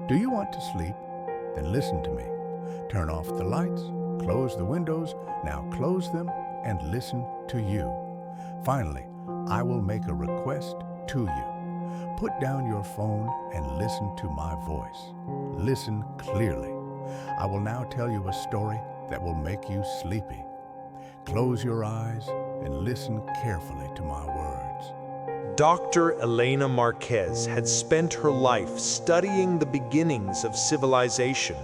Do you want to sleep? Then listen to me. Turn off the lights, close the windows, now close them and listen to you. Finally, I will make a request to you. Put down your phone and listen to my voice. Listen clearly. I will now tell you a story that will make you sleepy. Close your eyes and listen carefully to my words. Dr. Elena Marquez had spent her life studying the beginnings of civilization,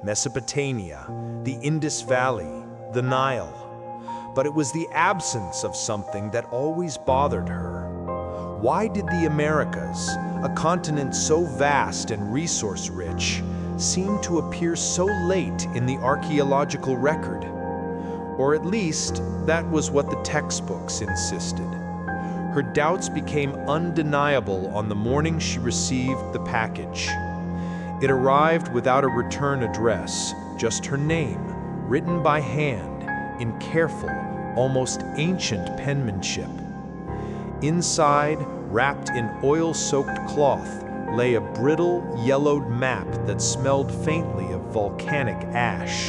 Mesopotamia, the Indus Valley, the Nile. But it was the absence of something that always bothered her. Why did the Americas, a continent so vast and resource-rich, seem to appear so late in the archaeological record? Or at least, that was what the textbooks insisted. Her doubts became undeniable on the morning she received the package. It arrived without a return address, just her name, written by hand, in careful, almost ancient penmanship. Inside, wrapped in oil-soaked cloth, lay a brittle, yellowed map that smelled faintly of volcanic ash.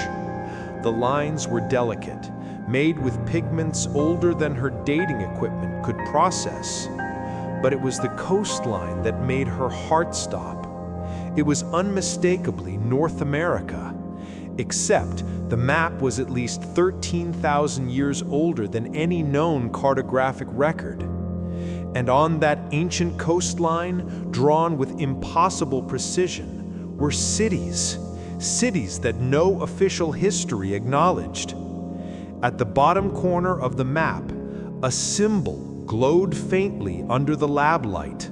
The lines were delicate, made with pigments older than her dating equipment could process. But it was the coastline that made her heart stop. It was unmistakably North America, except the map was at least 13,000 years older than any known cartographic record. And on that ancient coastline, drawn with impossible precision, were cities that no official history acknowledged. At the bottom corner of the map, a symbol glowed faintly under the lab light,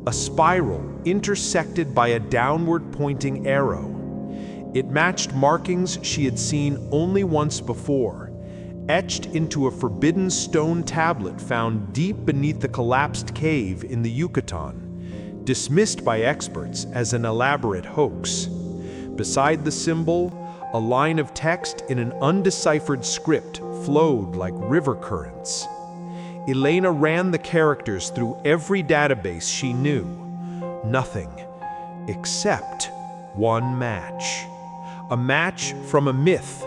a spiral intersected by a downward-pointing arrow. It matched markings she had seen only once before, etched into a forbidden stone tablet found deep beneath the collapsed cave in the Yucatan, dismissed by experts as an elaborate hoax. Beside the symbol, a line of text in an undeciphered script flowed like river currents. Elena ran the characters through every database she knew. Nothing, except one match. A match from a myth,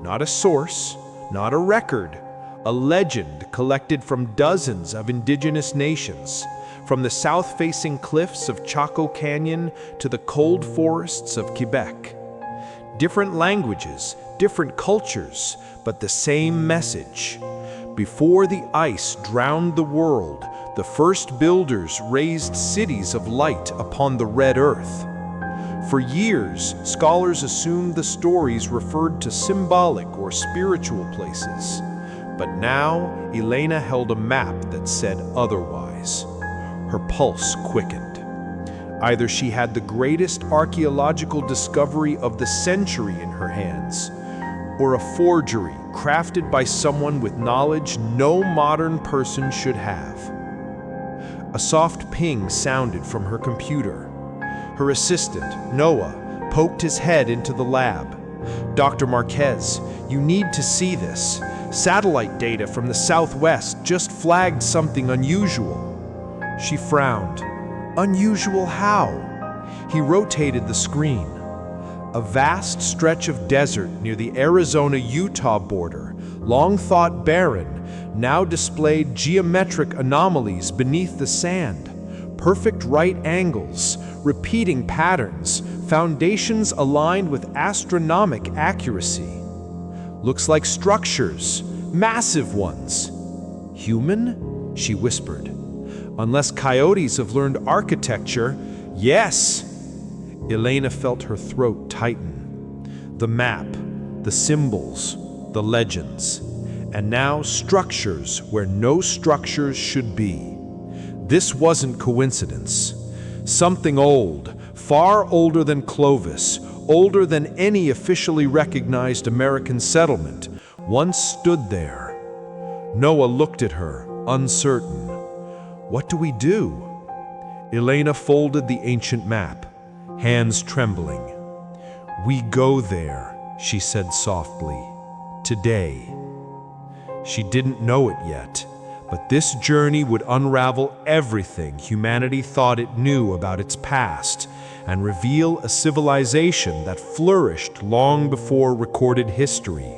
not a source, not a record, a legend collected from dozens of indigenous nations, from the south-facing cliffs of Chaco Canyon to the cold forests of Quebec. Different languages, different cultures, but the same message. Before the ice drowned the world, the first builders raised cities of light upon the red earth. For years, scholars assumed the stories referred to symbolic or spiritual places. But now, Elena held a map that said otherwise. Her pulse quickened. Either she had the greatest archaeological discovery of the century in her hands, or a forgery crafted by someone with knowledge no modern person should have. A soft ping sounded from her computer. Her assistant, Noah, poked his head into the lab. "Dr. Marquez, you need to see this. Satellite data from the southwest just flagged something unusual." She frowned. "Unusual how?" He rotated the screen. A vast stretch of desert near the Arizona-Utah border, long thought barren, now displayed geometric anomalies beneath the sand. Perfect right angles, repeating patterns, foundations aligned with astronomic accuracy. "Looks like structures, massive ones." "Human?" she whispered. "Unless coyotes have learned architecture, yes." Elena felt her throat tighten. The map, the symbols, the legends, and now structures where no structures should be. This wasn't coincidence. Something old, far older than Clovis, older than any officially recognized American settlement, once stood there. Noah looked at her, uncertain. "What do we do?" Elena folded the ancient map, hands trembling. "We go there," she said softly. "Today." She didn't know it yet, But this journey would unravel everything humanity thought it knew about its past and reveal a civilization that flourished long before recorded history,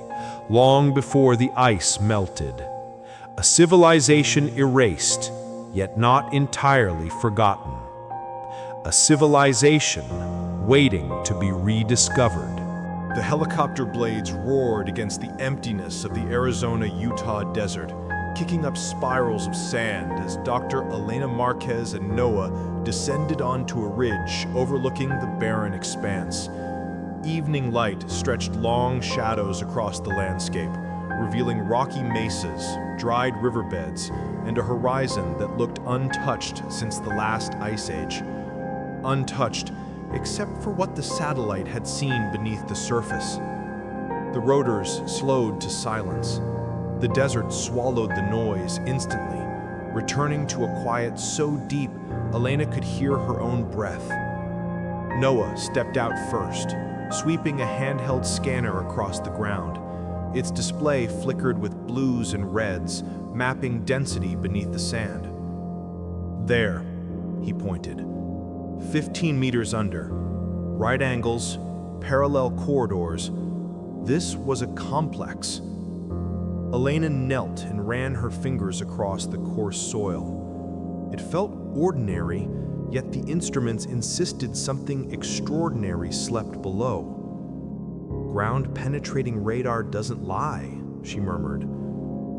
long before the ice melted. A civilization erased, yet not entirely forgotten. A civilization waiting to be rediscovered. The helicopter blades roared against the emptiness of the Arizona-Utah desert, kicking up spirals of sand as Dr. Elena Marquez and Noah descended onto a ridge overlooking the barren expanse. Evening light stretched long shadows across the landscape, revealing rocky mesas, dried riverbeds, and a horizon that looked untouched since the last ice age. Untouched, except for what the satellite had seen beneath the surface. The rotors slowed to silence. The desert swallowed the noise instantly, returning to a quiet so deep Elena could hear her own breath. Noah stepped out first, sweeping a handheld scanner across the ground. Its display flickered with blues and reds, mapping density beneath the sand. There, he pointed. 15 meters under. Right angles, parallel corridors. This was a complex. Elena knelt and ran her fingers across the coarse soil. It felt ordinary, yet the instruments insisted something extraordinary slept below. Ground-penetrating radar doesn't lie, she murmured.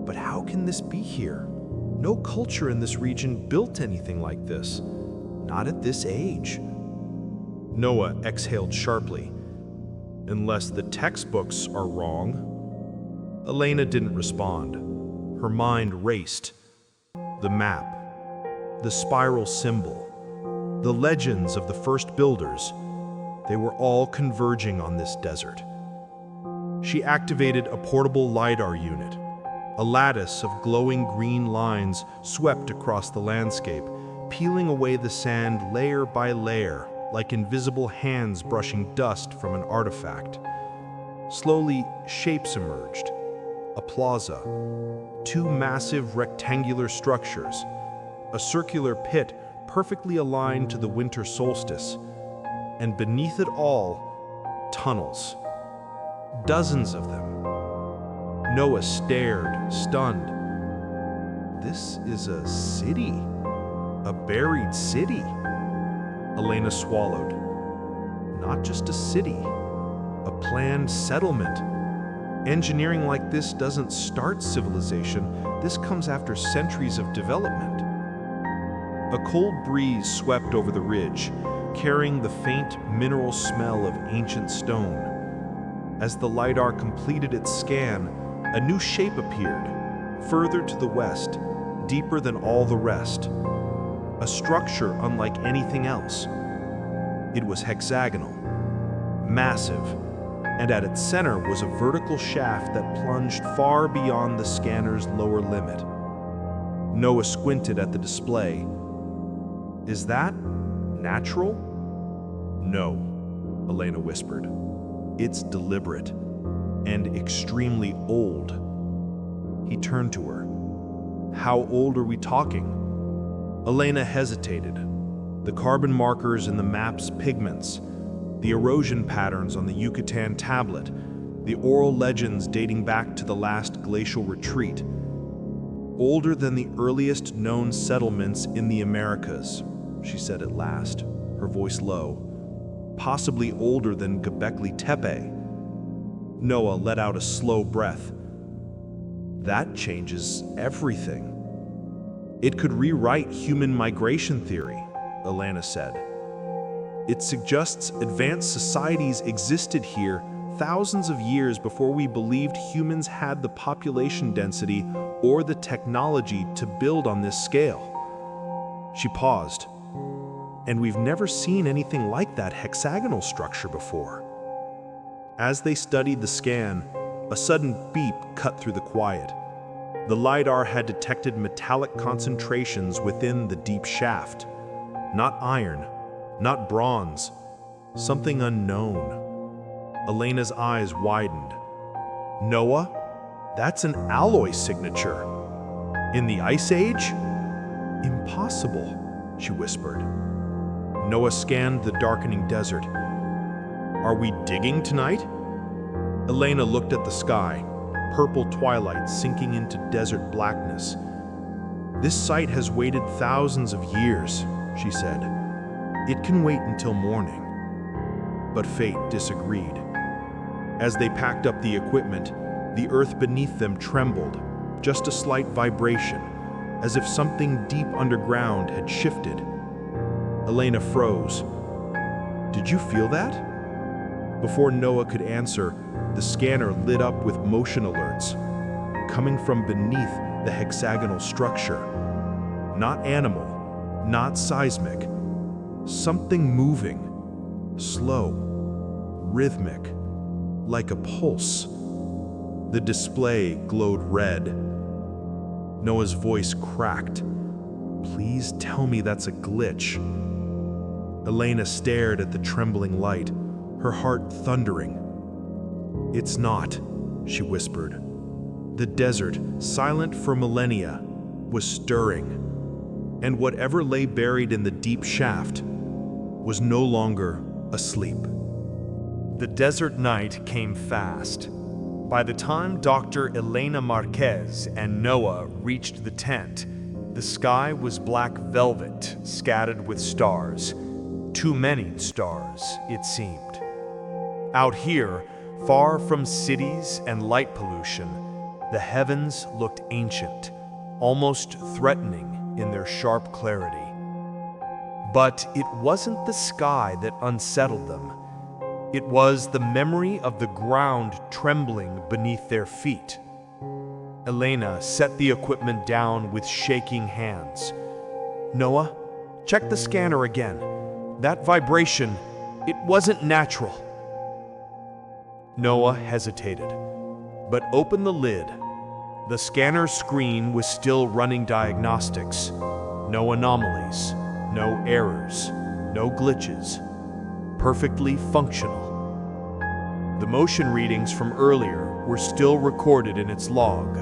But how can this be here? No culture in this region built anything like this. Not at this age. Noah exhaled sharply. Unless the textbooks are wrong. Elena didn't respond. Her mind raced. The map, the spiral symbol, the legends of the first builders, they were all converging on this desert. She activated a portable LiDAR unit. A lattice of glowing green lines swept across the landscape, peeling away the sand layer by layer, like invisible hands brushing dust from an artifact. Slowly, shapes emerged. A plaza, two massive rectangular structures, a circular pit perfectly aligned to the winter solstice, and beneath it all, tunnels. Dozens of them. Noah stared, stunned. This is a city. A buried city. Elena swallowed. Not just a city, a planned settlement. Engineering like this doesn't start civilization, this comes after centuries of development. A cold breeze swept over the ridge, carrying the faint mineral smell of ancient stone. As the LiDAR completed its scan, a new shape appeared, further to the west, deeper than all the rest. A structure unlike anything else. It was hexagonal, massive, and at its center was a vertical shaft that plunged far beyond the scanner's lower limit. Noah squinted at the display. Is that natural? No, Elena whispered. It's deliberate and extremely old. He turned to her. How old are we talking? Elena hesitated. The carbon markers in the map's pigments, the erosion patterns on the Yucatan tablet, the oral legends dating back to the last glacial retreat. Older than the earliest known settlements in the Americas, she said at last, her voice low. Possibly older than Göbekli Tepe. Noah let out a slow breath. That changes everything. It could rewrite human migration theory, Elena said. It suggests advanced societies existed here thousands of years before we believed humans had the population density or the technology to build on this scale. She paused. And we've never seen anything like that hexagonal structure before. As they studied the scan, a sudden beep cut through the quiet. The LiDAR had detected metallic concentrations within the deep shaft. Not iron, not bronze, something unknown. Elena's eyes widened. Noah, that's an alloy signature. In the Ice Age? Impossible, she whispered. Noah scanned the darkening desert. Are we digging tonight? Elena looked at the sky, purple twilight sinking into desert blackness. This site has waited thousands of years, she said. It can wait until morning. But fate disagreed. As they packed up the equipment, the earth beneath them trembled, just a slight vibration, as if something deep underground had shifted. Elena froze. Did you feel that? Before Noah could answer, the scanner lit up with motion alerts, coming from beneath the hexagonal structure. Not animal, not seismic. Something moving, slow, rhythmic, like a pulse. The display glowed red. Noah's voice cracked. Please tell me that's a glitch. Elena stared at the trembling light, her heart thundering. It's not, she whispered. The desert, silent for millennia, was stirring, and whatever lay buried in the deep shaft was no longer asleep. The desert night came fast. By the time Dr. Elena Marquez and Noah reached the tent, the sky was black velvet, scattered with stars. Too many stars, it seemed. Out here, far from cities and light pollution, the heavens looked ancient, almost threatening in their sharp clarity. But it wasn't the sky that unsettled them. It was the memory of the ground trembling beneath their feet. Elena set the equipment down with shaking hands. Noah, check the scanner again. That vibration, it wasn't natural. Noah hesitated, but opened the lid. The scanner screen was still running diagnostics. No anomalies, no errors, no glitches. Perfectly functional. The motion readings from earlier were still recorded in its log.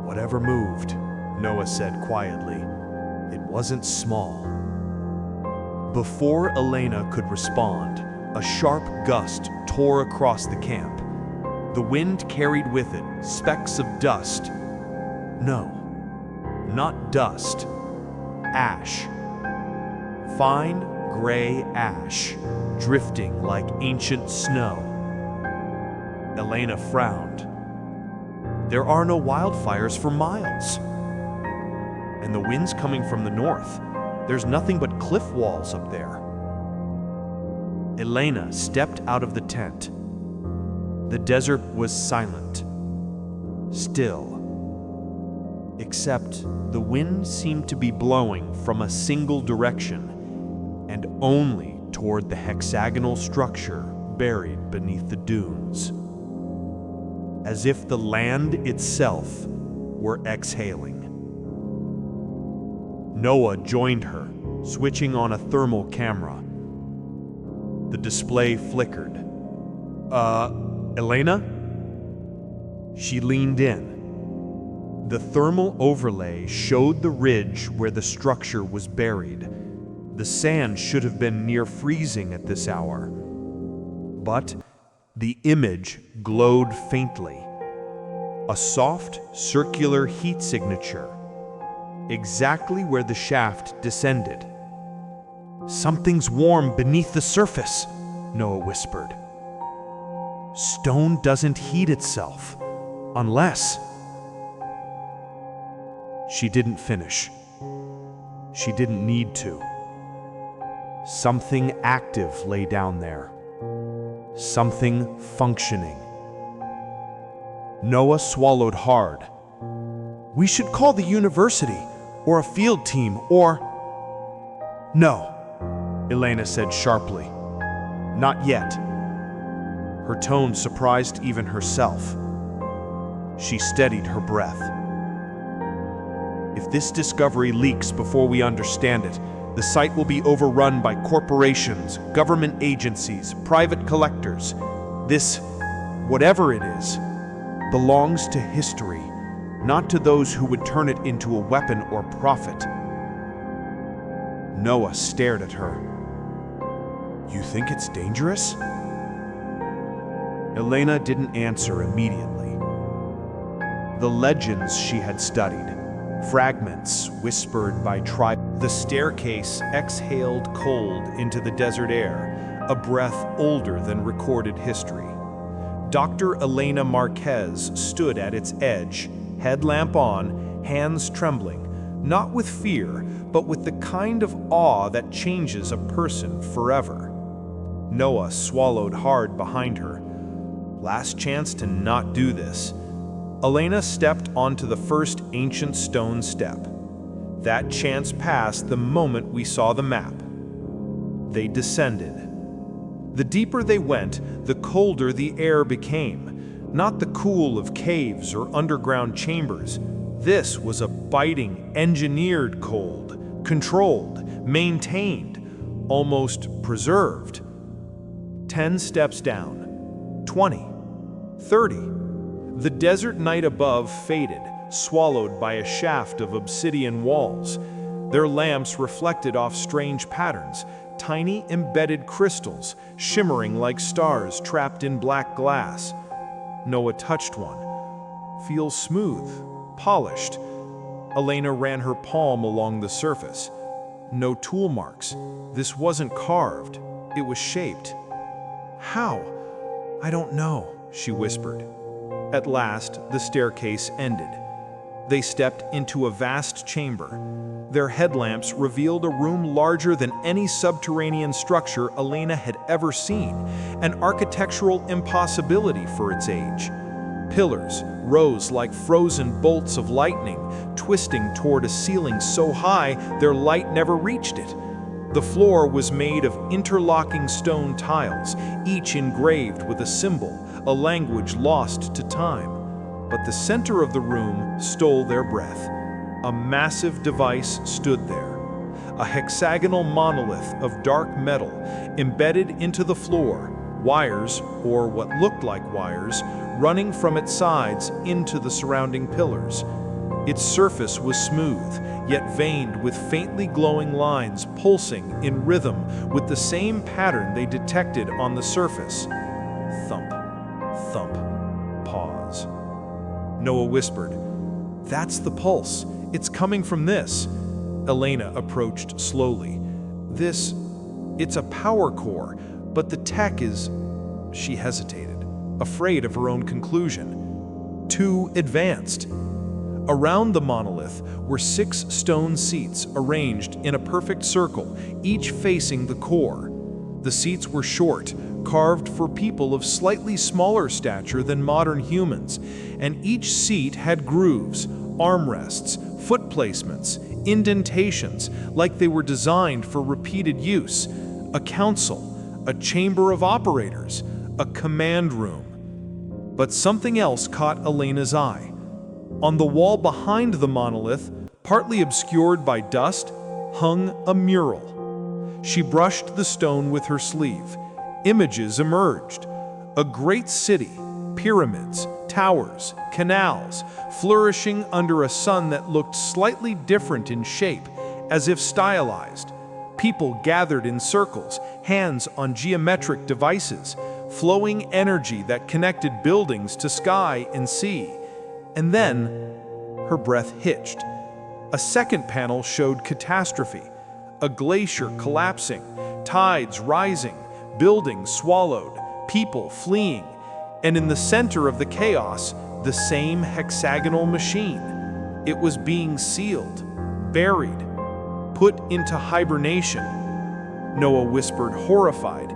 Whatever moved, Noah said quietly, it wasn't small. Before Elena could respond, a sharp gust tore across the camp. The wind carried with it specks of dust. No, not dust. Ash. Fine gray ash, drifting like ancient snow. Elena frowned. There are no wildfires for miles. And the wind's coming from the north. There's nothing but cliff walls up there. Elena stepped out of the tent. The desert was silent, still. Except the wind seemed to be blowing from a single direction, and only toward the hexagonal structure buried beneath the dunes. As if the land itself were exhaling. Noah joined her, switching on a thermal camera. The display flickered. Elena? She leaned in. The thermal overlay showed the ridge where the structure was buried. The sand should have been near freezing at this hour. But the image glowed faintly. A soft, circular heat signature, exactly where the shaft descended. Something's warm beneath the surface, Noah whispered. Stone doesn't heat itself, unless... She didn't finish. She didn't need to. Something active lay down there. Something functioning. Noah swallowed hard. We should call the university, or a field team, or... No, Elena said sharply. Not yet. Her tone surprised even herself. She steadied her breath. If this discovery leaks before we understand it, the site will be overrun by corporations, government agencies, private collectors. This, whatever it is, belongs to history, not to those who would turn it into a weapon or profit. Noah stared at her. "You think it's dangerous?" Elena didn't answer immediately. The legends she had studied, fragments whispered by tribe. The staircase exhaled cold into the desert air, a breath older than recorded history. Dr. Elena Marquez stood at its edge, headlamp on, hands trembling, not with fear, but with the kind of awe that changes a person forever. Noah swallowed hard behind her. Last chance to not do this. Elena stepped onto the first ancient stone step. That chance passed the moment we saw the map. They descended. The deeper they went, the colder the air became. Not the cool of caves or underground chambers. This was a biting, engineered cold, controlled, maintained, almost preserved. 10 steps down, 20, 30. The desert night above faded, swallowed by a shaft of obsidian walls. Their lamps reflected off strange patterns, tiny embedded crystals, shimmering like stars trapped in black glass. Noah touched one. Feels smooth, polished. Elena ran her palm along the surface. No tool marks. This wasn't carved. It was shaped. How? I don't know, she whispered. At last, the staircase ended. They stepped into a vast chamber. Their headlamps revealed a room larger than any subterranean structure Elena had ever seen, an architectural impossibility for its age. Pillars rose like frozen bolts of lightning, twisting toward a ceiling so high their light never reached it. The floor was made of interlocking stone tiles, each engraved with a symbol, a language lost to time. But the center of the room stole their breath. A massive device stood there, a hexagonal monolith of dark metal embedded into the floor, wires, or what looked like wires, running from its sides into the surrounding pillars. Its surface was smooth, yet veined with faintly glowing lines pulsing in rhythm with the same pattern they detected on the surface. Thump, thump, pause. Noah whispered, "That's the pulse. It's coming from this." Elena approached slowly. It's a power core, but the tech is..." She hesitated, afraid of her own conclusion. Too advanced. Around the monolith were 6 stone seats arranged in a perfect circle, each facing the core. The seats were short, carved for people of slightly smaller stature than modern humans, and each seat had grooves, armrests, foot placements, indentations, like they were designed for repeated use. A council, a chamber of operators, a command room. But something else caught Elena's eye. On the wall behind the monolith, partly obscured by dust, hung a mural. She brushed the stone with her sleeve. Images emerged. A great city, pyramids, towers, canals, flourishing under a sun that looked slightly different in shape, as if stylized. People gathered in circles, hands on geometric devices, flowing energy that connected buildings to sky and sea. And then, her breath hitched. A second panel showed catastrophe, a glacier collapsing, tides rising, buildings swallowed, people fleeing, and in the center of the chaos, the same hexagonal machine. It was being sealed, buried, put into hibernation. Noah whispered, horrified.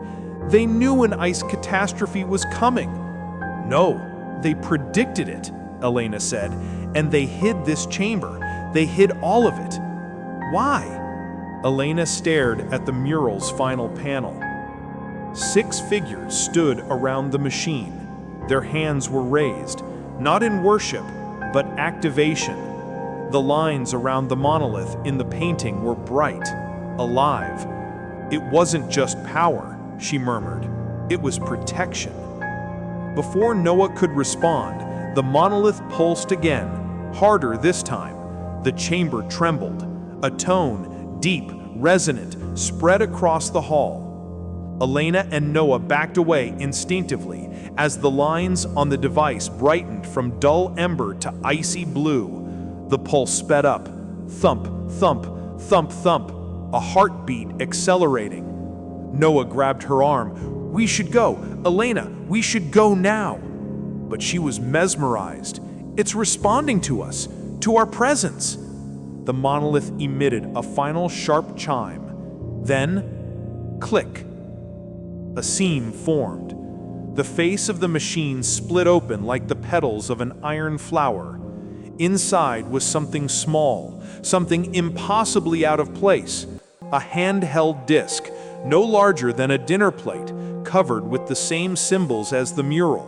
They knew an ice catastrophe was coming. No, they predicted it, Elena said, and they hid this chamber. They hid all of it. Why? Elena stared at the mural's final panel. 6 figures stood around the machine. Their hands were raised, not in worship, but activation. The lines around the monolith in the painting were bright, alive. It wasn't just power, she murmured. It was protection. Before Noah could respond, the monolith pulsed again, Harder this time. The chamber trembled. A tone, deep, resonant, spread across the hall. Elena and Noah backed away instinctively as the lines on the device brightened from dull ember to icy blue. The pulse sped up. Thump, thump, thump, thump. A heartbeat accelerating. Noah grabbed her arm. "We should go. Elena, we should go now." But she was mesmerized. "It's responding to us, to our presence." The monolith emitted a final sharp chime. Then, click. A seam formed. The face of the machine split open like the petals of an iron flower. Inside was something small, something impossibly out of place. A handheld disc, no larger than a dinner plate, covered with the same symbols as the mural.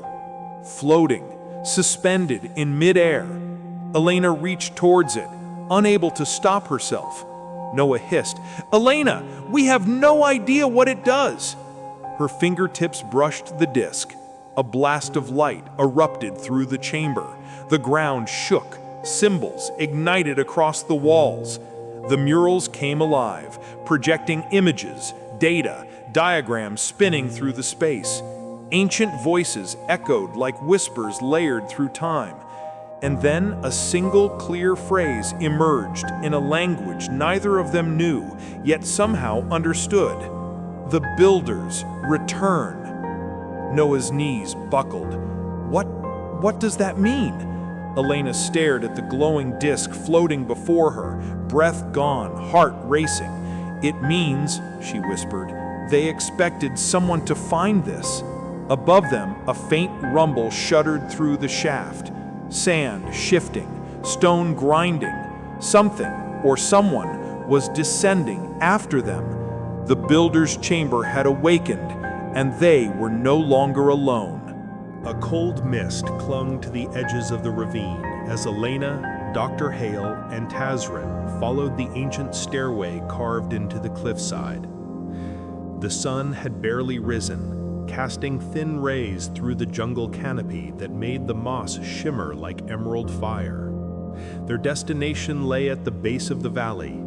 Floating, suspended in midair. Elena reached towards it, unable to stop herself. Noah hissed, "Elena, we have no idea what it does." Her fingertips brushed the disc. A blast of light erupted through the chamber. The ground shook. Symbols ignited across the walls. The murals came alive, projecting images, data, diagrams spinning through the space. Ancient voices echoed like whispers layered through time. And then a single clear phrase emerged in a language neither of them knew, yet somehow understood. "The builders return." Noah's knees buckled. What does that mean? Elena stared at the glowing disc floating before her, breath gone, heart racing. "It means," she whispered, "they expected someone to find this." Above them, a faint rumble shuddered through the shaft. Sand shifting, stone grinding. Something, or someone, was descending after them. The builder's chamber had awakened, and they were no longer alone. A cold mist clung to the edges of the ravine as Elena, Dr. Hale, and Tazrin followed the ancient stairway carved into the cliffside. The sun had barely risen, casting thin rays through the jungle canopy that made the moss shimmer like emerald fire. Their destination lay at the base of the valley,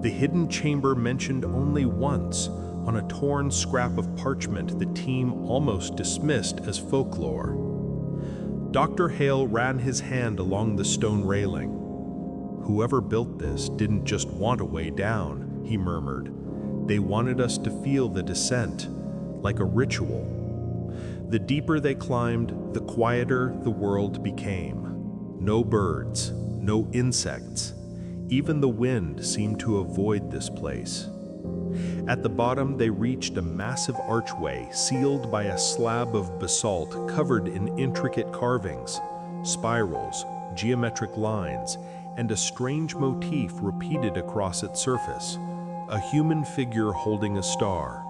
the hidden chamber mentioned only once on a torn scrap of parchment the team almost dismissed as folklore. Dr. Hale ran his hand along the stone railing. "Whoever built this didn't just want a way down," he murmured. "They wanted us to feel the descent, like a ritual." The deeper they climbed, the quieter the world became. No birds, no insects. Even the wind seemed to avoid this place. At the bottom, they reached a massive archway sealed by a slab of basalt covered in intricate carvings, spirals, geometric lines, and a strange motif repeated across its surface, a human figure holding a star.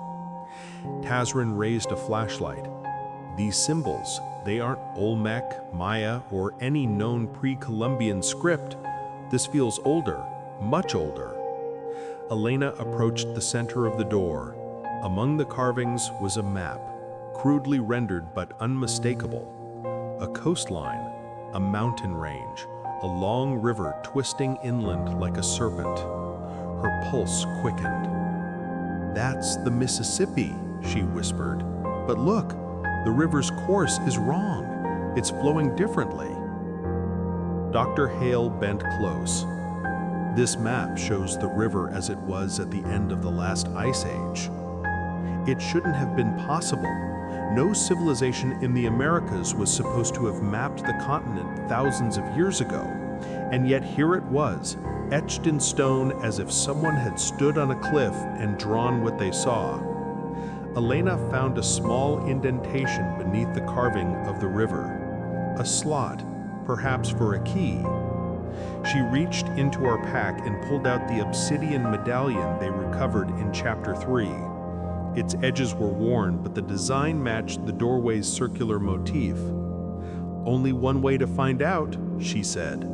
Tazrin raised a flashlight. "These symbols, they aren't Olmec, Maya, or any known pre-Columbian script. This feels older, much older." Elena approached the center of the door. Among the carvings was a map, crudely rendered but unmistakable. A coastline, a mountain range, a long river twisting inland like a serpent. Her pulse quickened. "That's the Mississippi," she whispered. "But look, the river's course is wrong. It's flowing differently." Dr. Hale bent close. "This map shows the river as it was at the end of the last ice age. It shouldn't have been possible. No civilization in the Americas was supposed to have mapped the continent thousands of years ago, and yet here it was, etched in stone as if someone had stood on a cliff and drawn what they saw." Elena found a small indentation beneath the carving of the river. A slot, perhaps for a key. She reached into our pack and pulled out the obsidian medallion they recovered in Chapter 3. Its edges were worn, but the design matched the doorway's circular motif. "Only one way to find out," she said.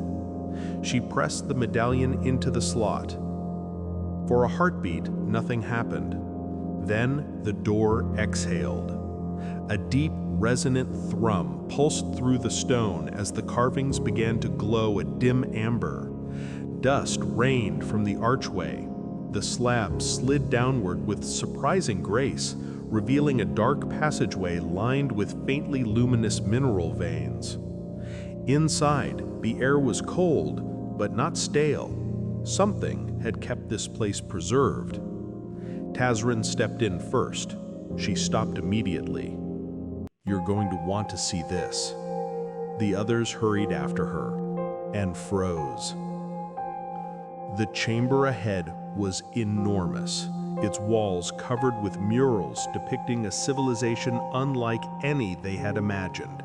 She pressed the medallion into the slot. For a heartbeat, nothing happened. Then the door exhaled. A deep, resonant thrum pulsed through the stone as the carvings began to glow a dim amber. Dust rained from the archway. The slab slid downward with surprising grace, revealing a dark passageway lined with faintly luminous mineral veins. Inside, the air was cold, but not stale. Something had kept this place preserved. Tazrin stepped in first. She stopped immediately. "You're going to want to see this." The others hurried after her and froze. The chamber ahead was enormous, its walls covered with murals depicting a civilization unlike any they had imagined.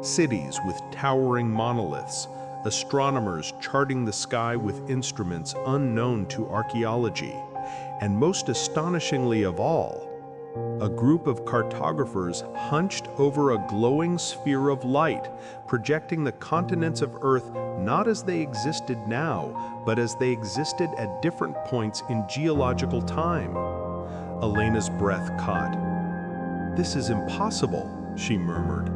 Cities with towering monoliths, astronomers charting the sky with instruments unknown to archaeology, and most astonishingly of all, a group of cartographers hunched over a glowing sphere of light, projecting the continents of Earth not as they existed now, but as they existed at different points in geological time. Elena's breath caught. "This is impossible," she murmured.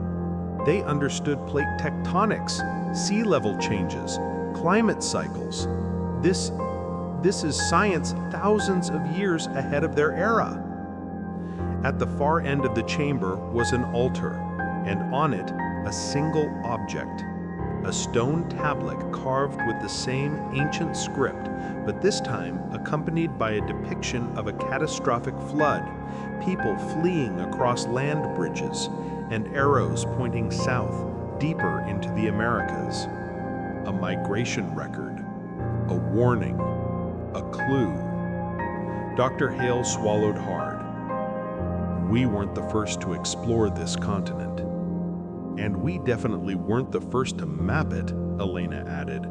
They understood plate tectonics, sea level changes, climate cycles. This is science thousands of years ahead of their era. At the far end of the chamber was an altar, and on it a single object, a stone tablet carved with the same ancient script, but this time accompanied by a depiction of a catastrophic flood, people fleeing across land bridges, and arrows pointing south, deeper into the Americas. A migration record, a warning, a clue. Dr. Hale swallowed hard. "We weren't the first to explore this continent. And we definitely weren't the first to map it," Elena added.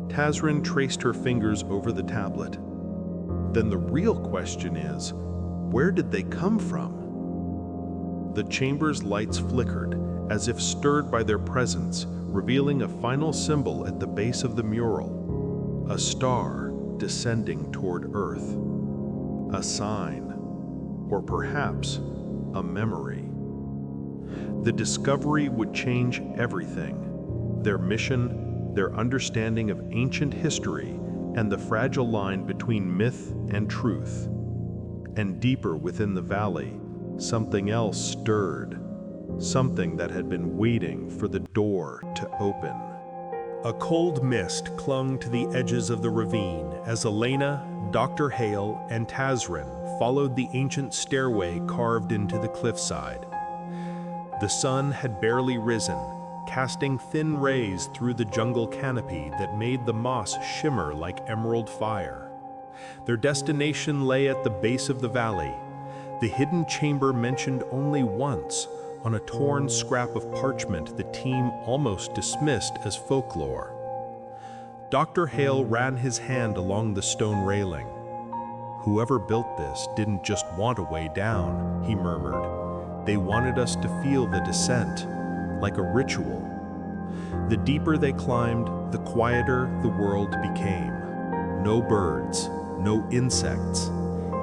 Tazrin traced her fingers over the tablet. "Then the real question is, where did they come from?" The chamber's lights flickered, as if stirred by their presence, revealing a final symbol at the base of the mural. A star descending toward Earth. A sign. Or perhaps a memory. The discovery would change everything. Their mission, their understanding of ancient history, and the fragile line between myth and truth. And deeper within the valley, something else stirred. Something that had been waiting for the door to open. A cold mist clung to the edges of the ravine as Elena, Dr. Hale, and Tazrin followed the ancient stairway carved into the cliffside. The sun had barely risen, casting thin rays through the jungle canopy that made the moss shimmer like emerald fire. Their destination lay at the base of the valley, the hidden chamber mentioned only once on a torn scrap of parchment the team almost dismissed as folklore. Dr. Hale ran his hand along the stone railing. "Whoever built this didn't just want a way down," he murmured. "They wanted us to feel the descent, like a ritual." The deeper they climbed, the quieter the world became. No birds, no insects.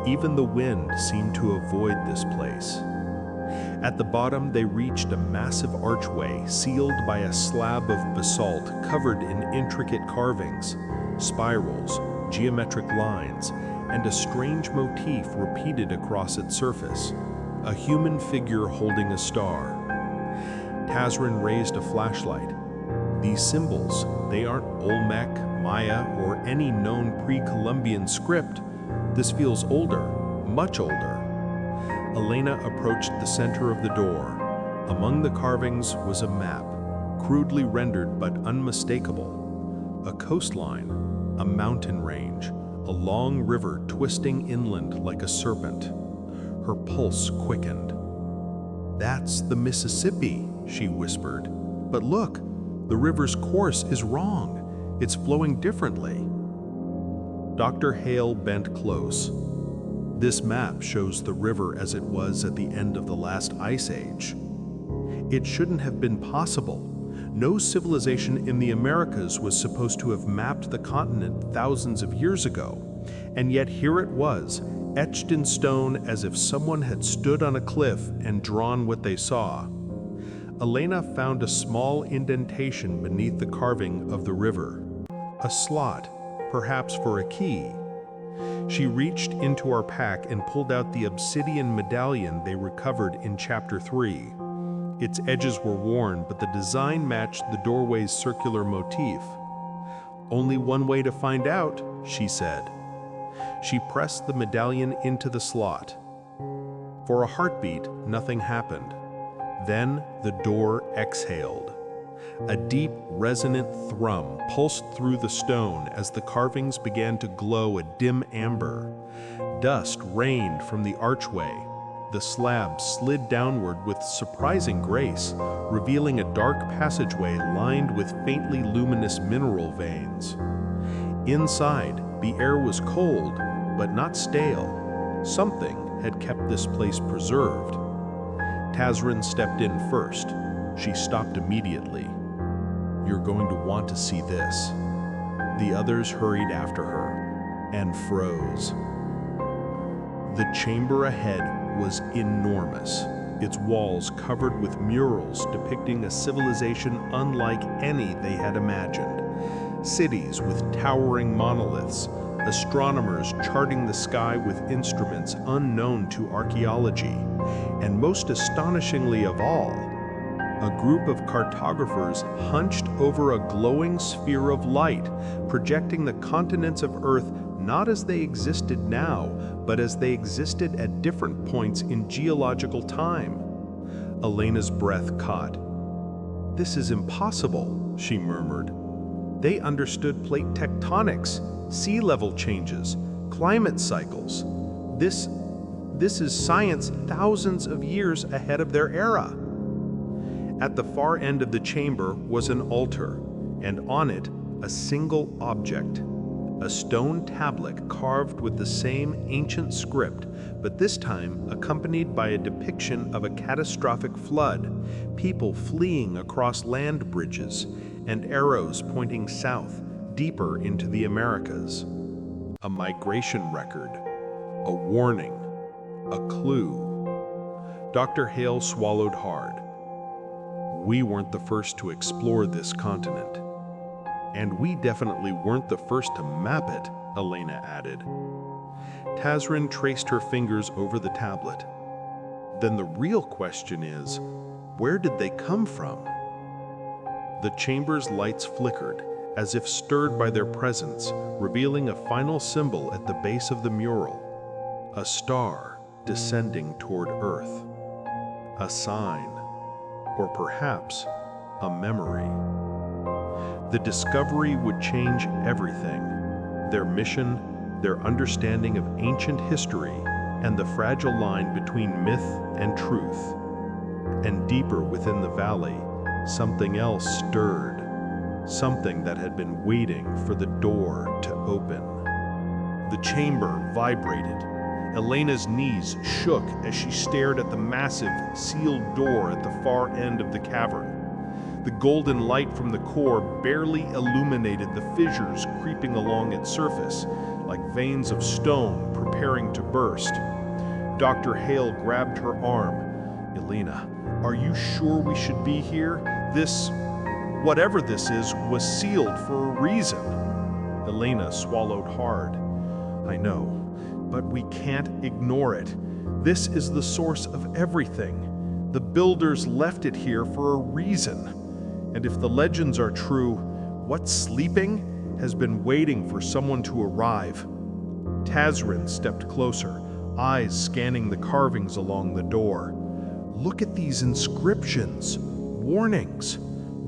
Even the wind seemed to avoid this place. At the bottom, they reached a massive archway sealed by a slab of basalt covered in intricate carvings, spirals, geometric lines, and a strange motif repeated across its surface, a human figure holding a star. Tazrin raised a flashlight. These symbols, they aren't Olmec, Maya, or any known pre-Columbian script. This feels older, much older. Elena approached the center of the door. Among the carvings was a map, crudely rendered but unmistakable. A coastline, a mountain range, a long river twisting inland like a serpent. Her pulse quickened. "That's the Mississippi," she whispered. "But look, the river's course is wrong. It's flowing differently." Dr. Hale bent close. "This map shows the river as it was at the end of the last ice age. It shouldn't have been possible. No civilization in the Americas was supposed to have mapped the continent thousands of years ago. And yet here it was, etched in stone as if someone had stood on a cliff and drawn what they saw. Elena found a small indentation beneath the carving of the river. A slot, perhaps for a key. She reached into our pack and pulled out the obsidian medallion they recovered in Chapter 3. Its edges were worn, but the design matched the doorway's circular motif. "Only one way to find out," she said. She pressed the medallion into the slot. For a heartbeat, nothing happened. Then the door exhaled. A deep, resonant thrum pulsed through the stone as the carvings began to glow a dim amber. Dust rained from the archway. The slab slid downward with surprising grace, revealing a dark passageway lined with faintly luminous mineral veins. Inside, the air was cold, but not stale. Something had kept this place preserved. Tazrin stepped in first. She stopped immediately. "You're going to want to see this." The others hurried after her and froze. The chamber ahead was enormous, its walls covered with murals depicting a civilization unlike any they had imagined. Cities with towering monoliths, astronomers charting the sky with instruments unknown to archaeology, and most astonishingly of all, a group of cartographers hunched over a glowing sphere of light, projecting the continents of Earth not as they existed now, but as they existed at different points in geological time. Elena's breath caught. "This is impossible," she murmured. They understood plate tectonics, sea level changes, climate cycles. This is science thousands of years ahead of their era. At the far end of the chamber was an altar, and on it a single object, a stone tablet carved with the same ancient script, but this time accompanied by a depiction of a catastrophic flood, people fleeing across land bridges, and arrows pointing south, deeper into the Americas. A migration record, a warning, a clue. Dr. Hale swallowed hard. "We weren't the first to explore this continent. And we definitely weren't the first to map it," Elena added. Tazrin traced her fingers over the tablet. "Then the real question is, where did they come from?" The chamber's lights flickered, as if stirred by their presence, revealing a final symbol at the base of the mural. A star descending toward Earth. A sign, or perhaps a memory. The discovery would change everything. Their mission, their understanding of ancient history, and the fragile line between myth and truth. And deeper within the valley, something else stirred. Something that had been waiting for the door to open. The chamber vibrated. Elena's knees shook as she stared at the massive, sealed door at the far end of the cavern. The golden light from the core barely illuminated the fissures creeping along its surface, like veins of stone preparing to burst. Dr. Hale grabbed her arm. "Elena, are you sure we should be here? Whatever this is, was sealed for a reason." Elena swallowed hard. "I know, but we can't ignore it. This is the source of everything. The builders left it here for a reason. And if the legends are true, what's sleeping has been waiting for someone to arrive." Tazrin stepped closer, eyes scanning the carvings along the door. "Look at these inscriptions. Warnings.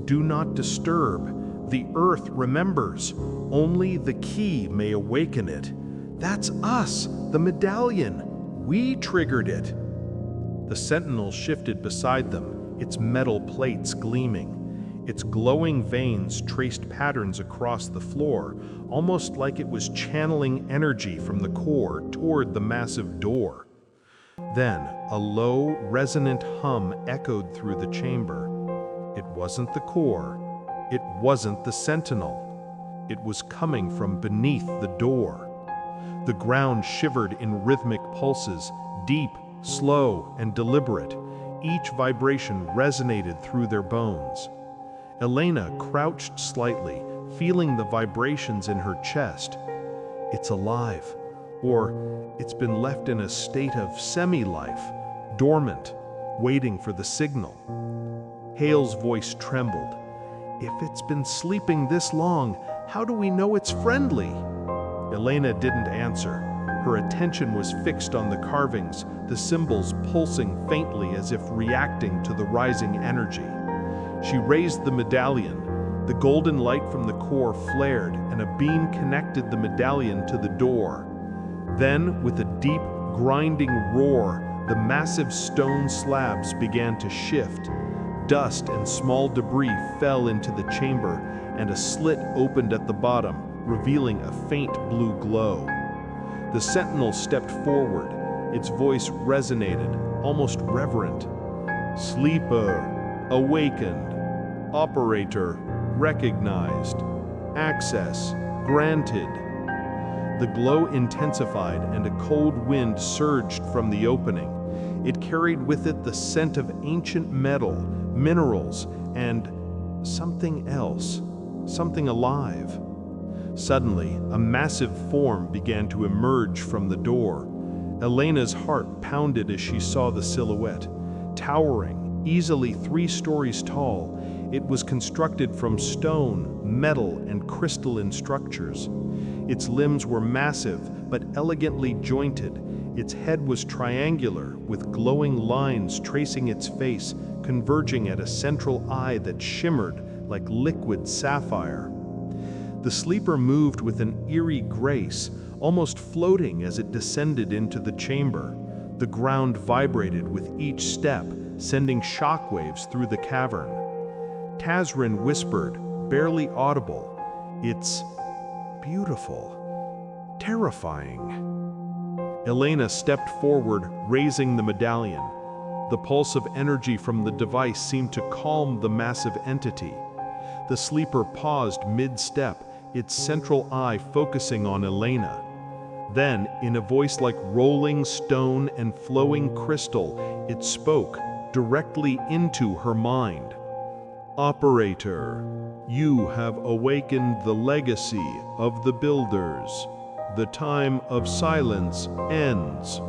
Do not disturb. The earth remembers. Only the key may awaken it. That's us, the medallion. We triggered it." The sentinel shifted beside them, its metal plates gleaming. Its glowing veins traced patterns across the floor, almost like it was channeling energy from the core toward the massive door. Then, a low, resonant hum echoed through the chamber. It wasn't the core. It wasn't the sentinel. It was coming from beneath the door. The ground shivered in rhythmic pulses, deep, slow, and deliberate. Each vibration resonated through their bones. Elena crouched slightly, feeling the vibrations in her chest. It's alive, or it's been left in a state of semi-life, dormant, waiting for the signal. Hale's voice trembled. If it's been sleeping this long, how do we know it's friendly? Elena didn't answer. Her attention was fixed on the carvings, the symbols pulsing faintly as if reacting to the rising energy. She raised the medallion. The golden light from the core flared, and a beam connected the medallion to the door. Then, with a deep, grinding roar, the massive stone slabs began to shift. Dust and small debris fell into the chamber, and a slit opened at the bottom, revealing a faint blue glow. The sentinel stepped forward. Its voice resonated, almost reverent. "Sleeper, awakened. Operator, recognized. Access, granted." The glow intensified, and a cold wind surged from the opening. It carried with it the scent of ancient metal, minerals, and something else, something alive. Suddenly, a massive form began to emerge from the door. Elena's heart pounded as she saw the silhouette. Towering, easily 3 stories tall, it was constructed from stone, metal, and crystalline structures. Its limbs were massive, but elegantly jointed. Its head was triangular, with glowing lines tracing its face, converging at a central eye that shimmered like liquid sapphire. The sleeper moved with an eerie grace, almost floating as it descended into the chamber. The ground vibrated with each step, sending shockwaves through the cavern. Tazrin whispered, barely audible, "It's beautiful, terrifying." Elena stepped forward, raising the medallion. The pulse of energy from the device seemed to calm the massive entity. The sleeper paused mid-step, its central eye focusing on Elena. Then, in a voice like rolling stone and flowing crystal, it spoke directly into her mind. "Operator, you have awakened the legacy of the builders. The time of silence ends.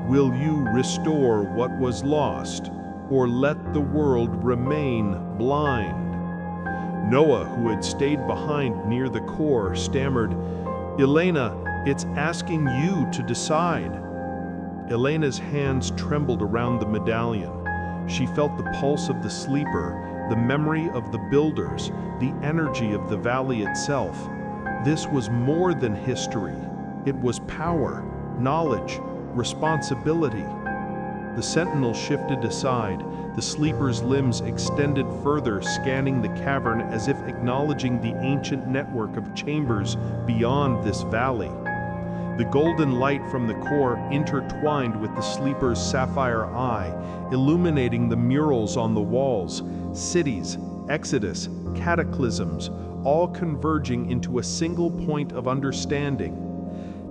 Will you restore what was lost, or let the world remain blind?" Noah, who had stayed behind near the core, stammered, "Elena, it's asking you to decide." Elena's hands trembled around the medallion. She felt the pulse of the sleeper, the memory of the builders, the energy of the valley itself. This was more than history. It was power, knowledge, responsibility. The sentinel shifted aside. The sleeper's limbs extended further, scanning the cavern as if acknowledging the ancient network of chambers beyond this valley. The golden light from the core intertwined with the sleeper's sapphire eye, illuminating the murals on the walls, cities, exodus, cataclysms, all converging into a single point of understanding.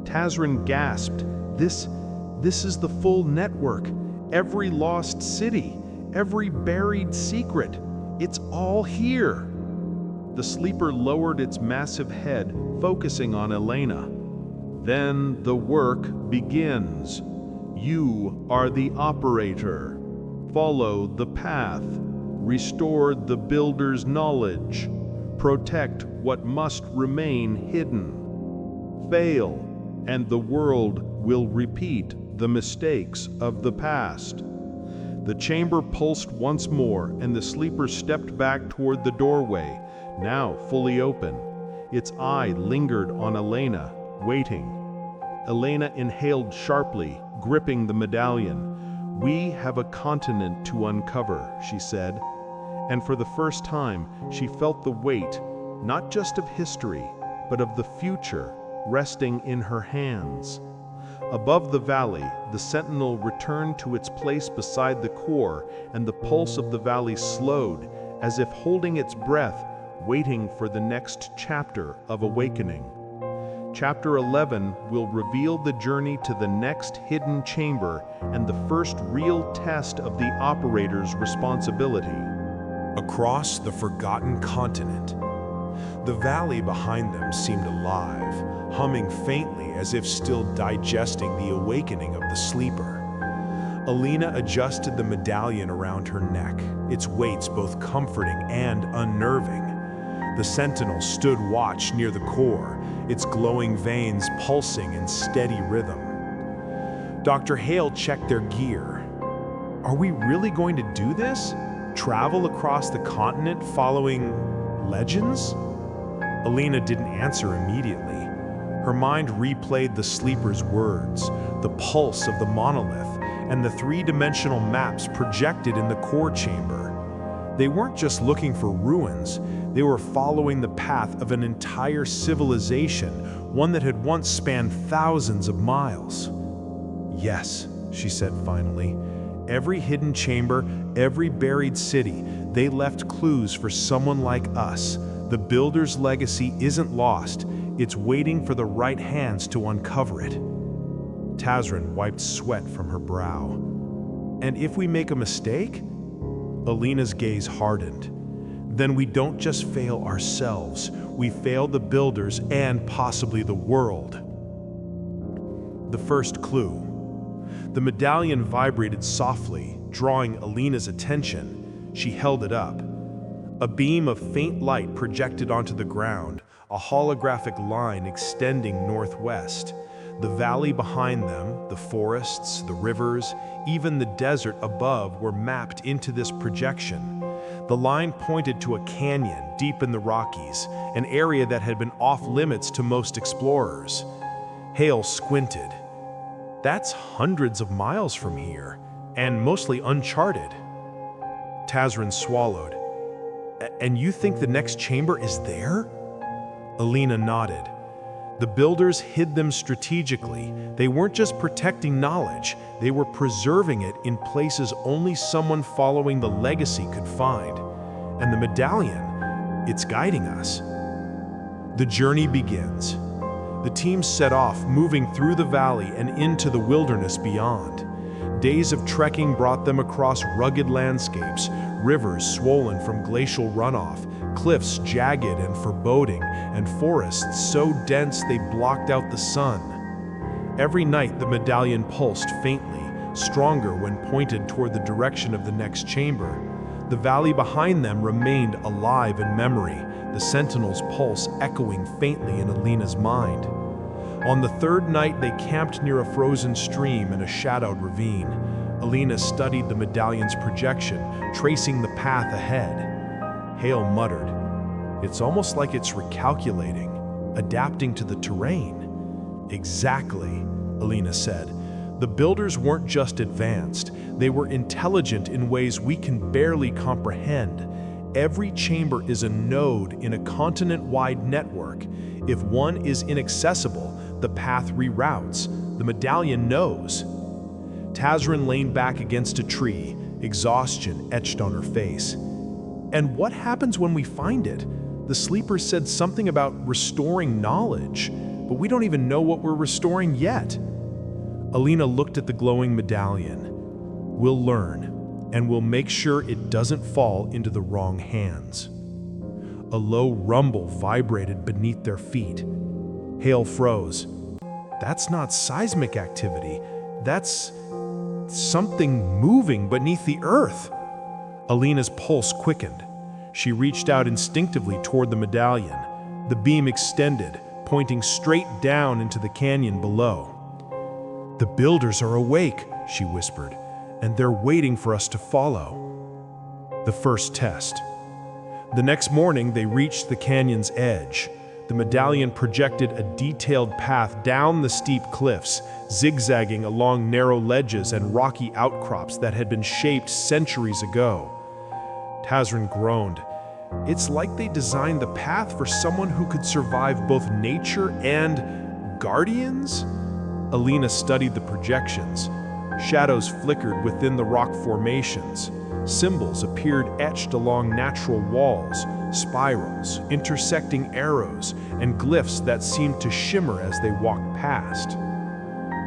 Tazrin gasped, This is the full network, every lost city, every buried secret. It's all here." The sleeper lowered its massive head, focusing on Elena. "Then the work begins. You are the operator. Follow the path. Restore the builder's knowledge. Protect what must remain hidden. Fail, and the world will repeat the mistakes of the past." The chamber pulsed once more, and the sleeper stepped back toward the doorway, now fully open. Its eye lingered on Elena, waiting. Elena inhaled sharply, gripping the medallion. "We have a continent to uncover," she said. And for the first time, she felt the weight, not just of history, but of the future, resting in her hands. Above the valley, the sentinel returned to its place beside the core, and the pulse of the valley slowed, as if holding its breath, waiting for the next chapter of awakening. Chapter 11 will reveal the journey to the next hidden chamber and the first real test of the operator's responsibility. Across the forgotten continent, the valley behind them seemed alive, humming faintly as if still digesting the awakening of the sleeper. Alina adjusted the medallion around her neck, its weights both comforting and unnerving. The sentinel stood watch near the core, its glowing veins pulsing in steady rhythm. Dr. Hale checked their gear. Are we really going to do this? Travel across the continent following legends? Alina didn't answer immediately. Her mind replayed the sleeper's words, the pulse of the monolith, and the three-dimensional maps projected in the core chamber. They weren't just looking for ruins, they were following the path of an entire civilization, one that had once spanned thousands of miles. Yes, she said finally. Every hidden chamber, every buried city, they left clues for someone like us. The Builder's legacy isn't lost, it's waiting for the right hands to uncover it. Tazrin wiped sweat from her brow. And if we make a mistake? Alina's gaze hardened. Then we don't just fail ourselves, we fail the Builders and possibly the world. The first clue. The medallion vibrated softly, drawing Alina's attention. She held it up. A beam of faint light projected onto the ground, a holographic line extending northwest. The valley behind them, the forests, the rivers, even the desert above were mapped into this projection. The line pointed to a canyon deep in the Rockies, an area that had been off limits to most explorers. Hale squinted. That's hundreds of miles from here, and mostly uncharted. Tazrin swallowed. And you think the next chamber is there? Alina nodded. The Builders hid them strategically. They weren't just protecting knowledge, they were preserving it in places only someone following the legacy could find. And the medallion, it's guiding us. The journey begins. The team set off, moving through the valley and into the wilderness beyond. Days of trekking brought them across rugged landscapes, rivers swollen from glacial runoff, cliffs jagged and foreboding, and forests so dense they blocked out the sun. Every night the medallion pulsed faintly, stronger when pointed toward the direction of the next chamber. The valley behind them remained alive in memory, the sentinel's pulse echoing faintly in Alina's mind. On the third night they camped near a frozen stream in a shadowed ravine. Alina studied the medallion's projection, tracing the path ahead. Hale muttered, "It's almost like it's recalculating, adapting to the terrain." "Exactly," Alina said. "The Builders weren't just advanced, they were intelligent in ways we can barely comprehend. Every chamber is a node in a continent-wide network. If one is inaccessible, the path reroutes. The medallion knows." Tazrin leaned back against a tree, exhaustion etched on her face. "And what happens when we find it? The sleeper said something about restoring knowledge, but we don't even know what we're restoring yet." Alina looked at the glowing medallion. "We'll learn, and we'll make sure it doesn't fall into the wrong hands." A low rumble vibrated beneath their feet. Hale froze. "That's not seismic activity. That's something moving beneath the earth." Alina's pulse quickened. She reached out instinctively toward the medallion. The beam extended, pointing straight down into the canyon below. "The Builders are awake," she whispered, "and they're waiting for us to follow." The first test. The next morning, they reached the canyon's edge. The medallion projected a detailed path down the steep cliffs, zigzagging along narrow ledges and rocky outcrops that had been shaped centuries ago. Tazrin groaned. "It's like they designed the path for someone who could survive both nature and guardians?" Alina studied the projections. Shadows flickered within the rock formations. Symbols appeared etched along natural walls, spirals, intersecting arrows, and glyphs that seemed to shimmer as they walked past.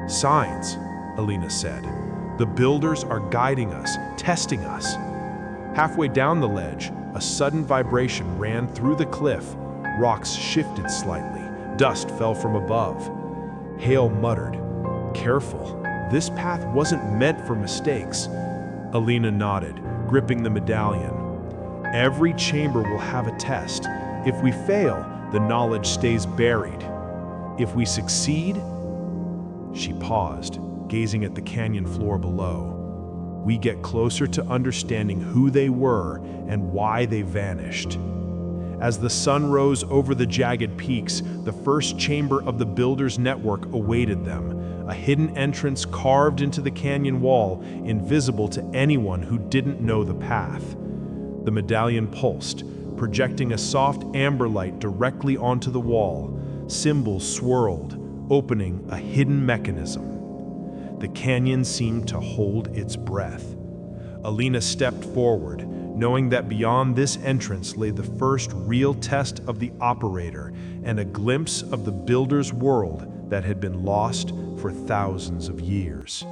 "Signs," Alina said. "The builders are guiding us, testing us." Halfway down the ledge, a sudden vibration ran through the cliff. Rocks shifted slightly. Dust fell from above. Hale muttered, "Careful, this path wasn't meant for mistakes." Alina nodded, gripping the medallion. "Every chamber will have a test. If we fail, the knowledge stays buried. If we succeed..." She paused, gazing at the canyon floor below. "We get closer to understanding who they were and why they vanished." As the sun rose over the jagged peaks, the first chamber of the builder's network awaited them, a hidden entrance carved into the canyon wall, invisible to anyone who didn't know the path. The medallion pulsed, projecting a soft amber light directly onto the wall. Symbols swirled, opening a hidden mechanism. The canyon seemed to hold its breath. Alina stepped forward, knowing that beyond this entrance lay the first real test of the operator and a glimpse of the builder's world that had been lost for thousands of years.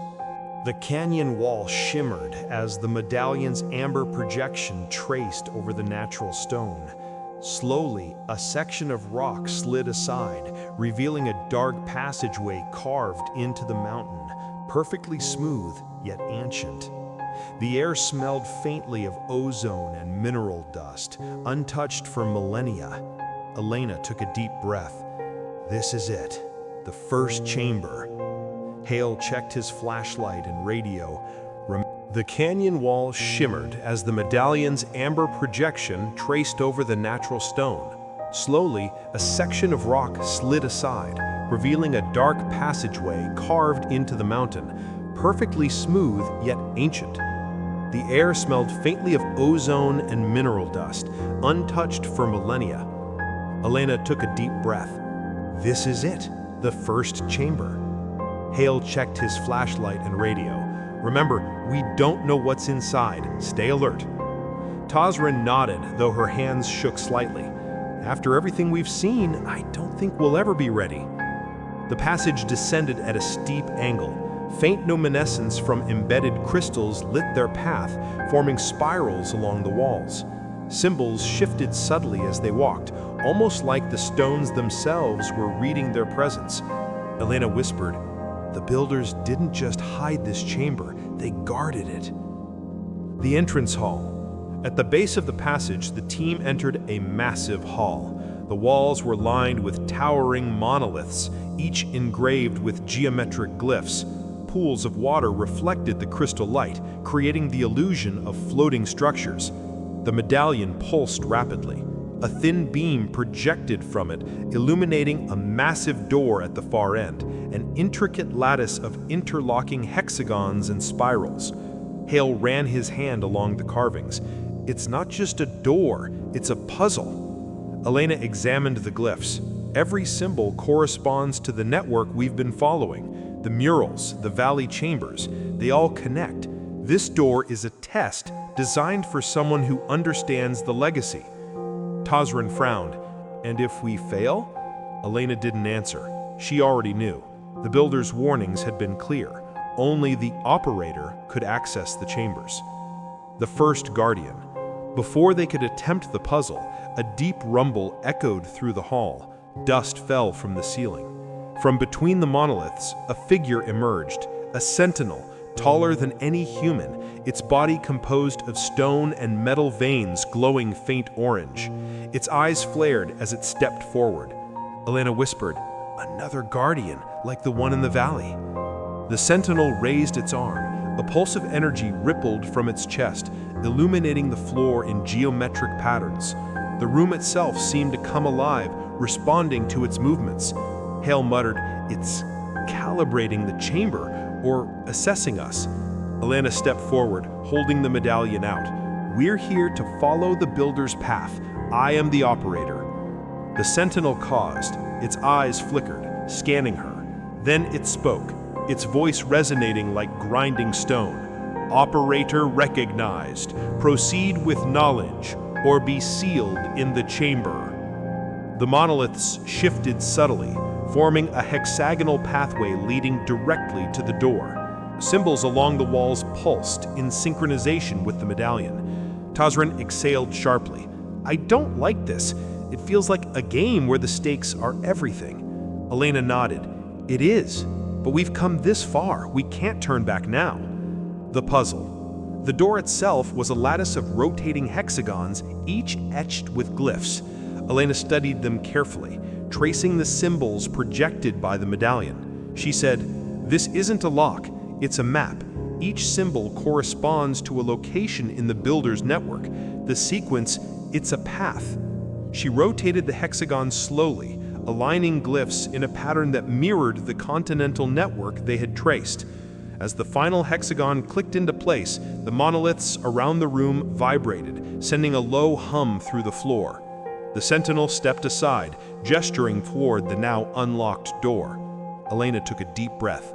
The canyon wall shimmered as the medallion's amber projection traced over the natural stone. Slowly, a section of rock slid aside, revealing a dark passageway carved into the mountain, perfectly smooth yet ancient. The air smelled faintly of ozone and mineral dust, untouched for millennia. Elena took a deep breath. "This is it, the first chamber." Hale checked his flashlight and radio. The canyon wall shimmered as the medallion's amber projection traced over the natural stone. Slowly, a section of rock slid aside, revealing a dark passageway carved into the mountain, perfectly smooth yet ancient. The air smelled faintly of ozone and mineral dust, untouched for millennia. Elena took a deep breath. "This is it, the first chamber." Hale checked his flashlight and radio. "Remember, we don't know what's inside. Stay alert." Tazrin nodded, though her hands shook slightly. "After everything we've seen, I don't think we'll ever be ready." The passage descended at a steep angle. Faint luminescence from embedded crystals lit their path, forming spirals along the walls. Symbols shifted subtly as they walked, almost like the stones themselves were reading their presence. Elena whispered, "The builders didn't just hide this chamber, they guarded it." The entrance hall. At the base of the passage, the team entered a massive hall. The walls were lined with towering monoliths, each engraved with geometric glyphs. Pools of water reflected the crystal light, creating the illusion of floating structures. The medallion pulsed rapidly. A thin beam projected from it, illuminating a massive door at the far end, an intricate lattice of interlocking hexagons and spirals. Hale ran his hand along the carvings. "It's not just a door, it's a puzzle." Elena examined the glyphs. Every symbol corresponds to the network we've been following. The murals, the valley chambers, they all connect. This door is a test designed for someone who understands the legacy. Tazrin frowned. "And if we fail?" Elena didn't answer. She already knew. The builder's warnings had been clear. Only the operator could access the chambers. The first guardian. Before they could attempt the puzzle, a deep rumble echoed through the hall. Dust fell from the ceiling. From between the monoliths, a figure emerged, a sentinel, taller than any human, its body composed of stone and metal veins glowing faint orange. Its eyes flared as it stepped forward. Elena whispered, "Another guardian, like the one in the valley." The sentinel raised its arm. A pulse of energy rippled from its chest, illuminating the floor in geometric patterns. The room itself seemed to come alive, responding to its movements. Hale muttered, "It's calibrating the chamber, or assessing us." Elena stepped forward, holding the medallion out. "We're here to follow the builder's path. I am the operator." The sentinel paused. Its eyes flickered, scanning her. Then it spoke. its voice resonating like grinding stone. Operator recognized. Proceed with knowledge, or be sealed in the chamber. The monoliths shifted subtly, forming a hexagonal pathway leading directly to the door. Symbols along the walls pulsed in synchronization with the medallion. Tazrin exhaled sharply. I don't like this. It feels like a game where the stakes are everything. Elena nodded. It is, but we've come this far. We can't turn back now. The puzzle. The door itself was a lattice of rotating hexagons, each etched with glyphs. Elena studied them carefully, tracing the symbols projected by the medallion. She said, "This isn't a lock, it's a map. Each symbol corresponds to a location in the builder's network. The sequence, it's a path." She rotated the hexagons slowly, aligning glyphs in a pattern that mirrored the continental network they had traced. As the final hexagon clicked into place, the monoliths around the room vibrated, sending a low hum through the floor. The sentinel stepped aside, gesturing toward the now unlocked door. Elena took a deep breath.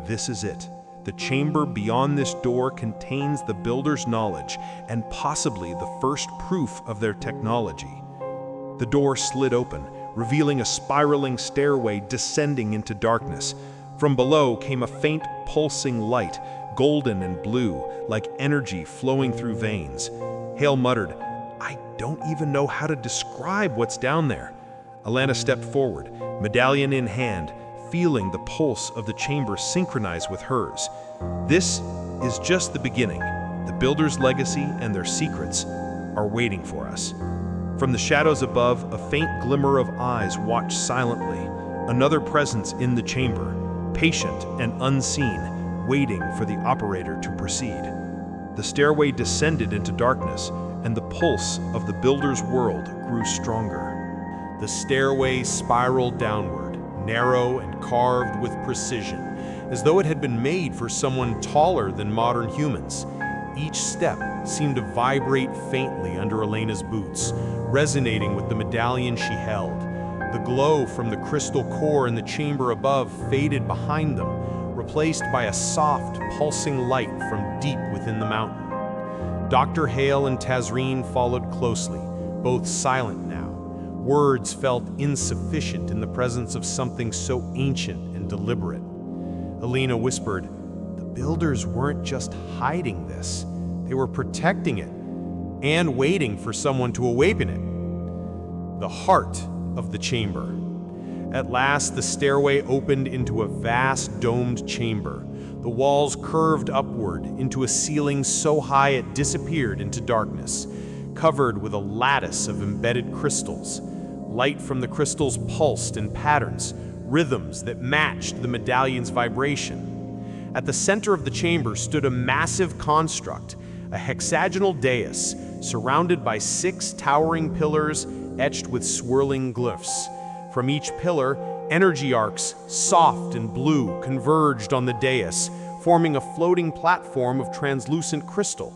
This is it. The chamber beyond this door contains the builder's knowledge and possibly the first proof of their technology. The door slid open, revealing a spiraling stairway descending into darkness. From below came a faint, pulsing light, golden and blue, like energy flowing through veins. Hale muttered, "I don't even know how to describe what's down there." Alana stepped forward, medallion in hand, feeling the pulse of the chamber synchronize with hers. This is just the beginning. The builder's legacy and their secrets are waiting for us. From the shadows above, a faint glimmer of eyes watched silently, another presence in the chamber, patient and unseen, waiting for the operator to proceed. The stairway descended into darkness, and the pulse of the builder's world grew stronger. The stairway spiraled downward, narrow and carved with precision, as though it had been made for someone taller than modern humans. Each step seemed to vibrate faintly under Elena's boots, resonating with the medallion she held. The glow from the crystal core in the chamber above faded behind them, replaced by a soft, pulsing light from deep within the mountain. Dr. Hale and Tazrin followed closely, both silent now. Words felt insufficient in the presence of something so ancient and deliberate. Elena whispered, "The builders weren't just hiding this, they were protecting it and waiting for someone to awaken it." The heart of the chamber. At last, the stairway opened into a vast domed chamber. The walls curved upward into a ceiling so high it disappeared into darkness, covered with a lattice of embedded crystals. Light from the crystals pulsed in patterns, rhythms that matched the medallion's vibration. At the center of the chamber stood a massive construct, a hexagonal dais surrounded by 6 towering pillars etched with swirling glyphs. From each pillar, energy arcs, soft and blue, converged on the dais, forming a floating platform of translucent crystal.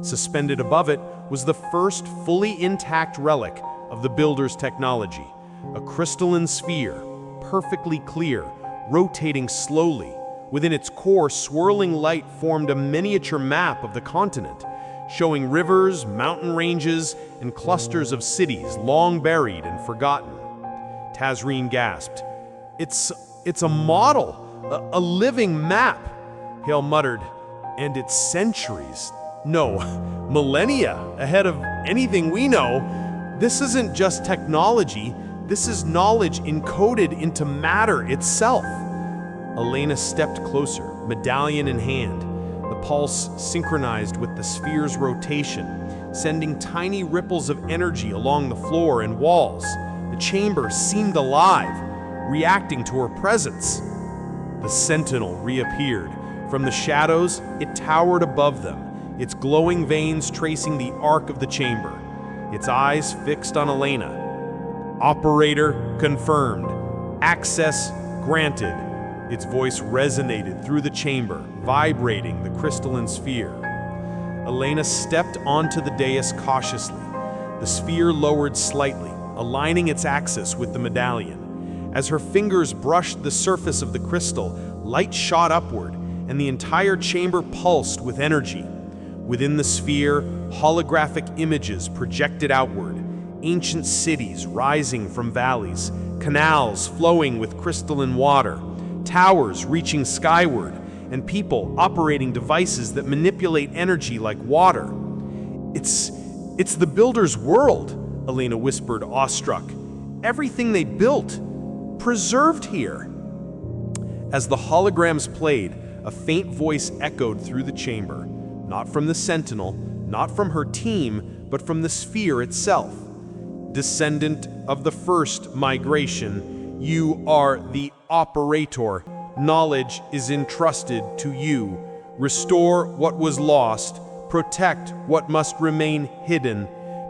Suspended above it was the first fully intact relic of the builder's technology, a crystalline sphere, perfectly clear, rotating slowly. Within its core, swirling light formed a miniature map of the continent, showing rivers, mountain ranges, and clusters of cities long buried and forgotten. Tazrin gasped. It's a model, a living map," Hale muttered, "and it's centuries, no, millennia ahead of anything we know. This isn't just technology, this is knowledge encoded into matter itself." Elena stepped closer, medallion in hand. The pulse synchronized with the sphere's rotation, sending tiny ripples of energy along the floor and walls. The chamber seemed alive, reacting to her presence. The sentinel reappeared. From the shadows, it towered above them, its glowing veins tracing the arc of the chamber, its eyes fixed on Elena. "Operator confirmed. Access granted." Its voice resonated through the chamber, vibrating the crystalline sphere. Elena stepped onto the dais cautiously. The sphere lowered slightly, aligning its axis with the medallion. As her fingers brushed the surface of the crystal, light shot upward, and the entire chamber pulsed with energy. Within the sphere, holographic images projected outward, ancient cities rising from valleys, canals flowing with crystalline water, towers reaching skyward, and people operating devices that manipulate energy like water. It's the builder's world, Elena whispered, awestruck. Everything they built, preserved here. As the holograms played, a faint voice echoed through the chamber, not from the Sentinel, not from her team, but from the sphere itself. Descendant of the first migration, you are the operator. Knowledge is entrusted to you. Restore what was lost, protect what must remain hidden.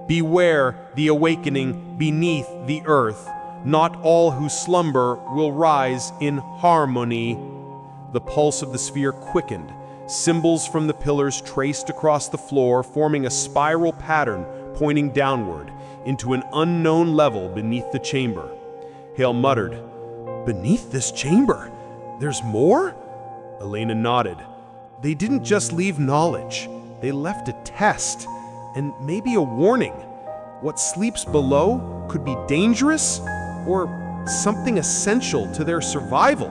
Beware the awakening beneath the earth. Not all who slumber will rise in harmony. The pulse of the sphere quickened. Symbols from the pillars traced across the floor, forming a spiral pattern pointing downward into an unknown level beneath the chamber. Hale muttered, "Beneath this chamber? There's more?" Elena nodded. They didn't just leave knowledge. They left a test, and maybe a warning. What sleeps below could be dangerous, or something essential to their survival.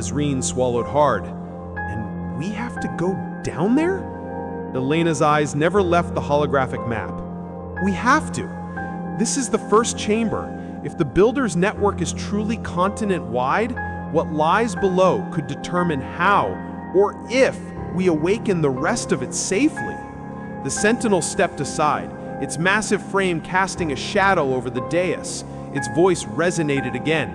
Serene swallowed hard. And we have to go down there? Elena's eyes never left the holographic map. We have to. This is the first chamber. If the builder's network is truly continent-wide, what lies below could determine how, or if, we awaken the rest of it safely. The Sentinel stepped aside, its massive frame casting a shadow over the dais. Its voice resonated again.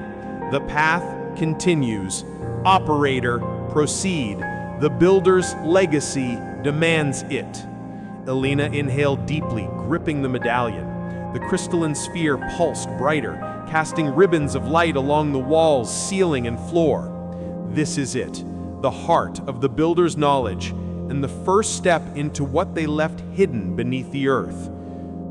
The path continues. Operator, proceed. The builder's legacy demands it. Elena inhaled deeply, gripping the medallion. The crystalline sphere pulsed brighter, casting ribbons of light along the walls, ceiling, and floor. This is it, the heart of the builder's knowledge, and the first step into what they left hidden beneath the earth.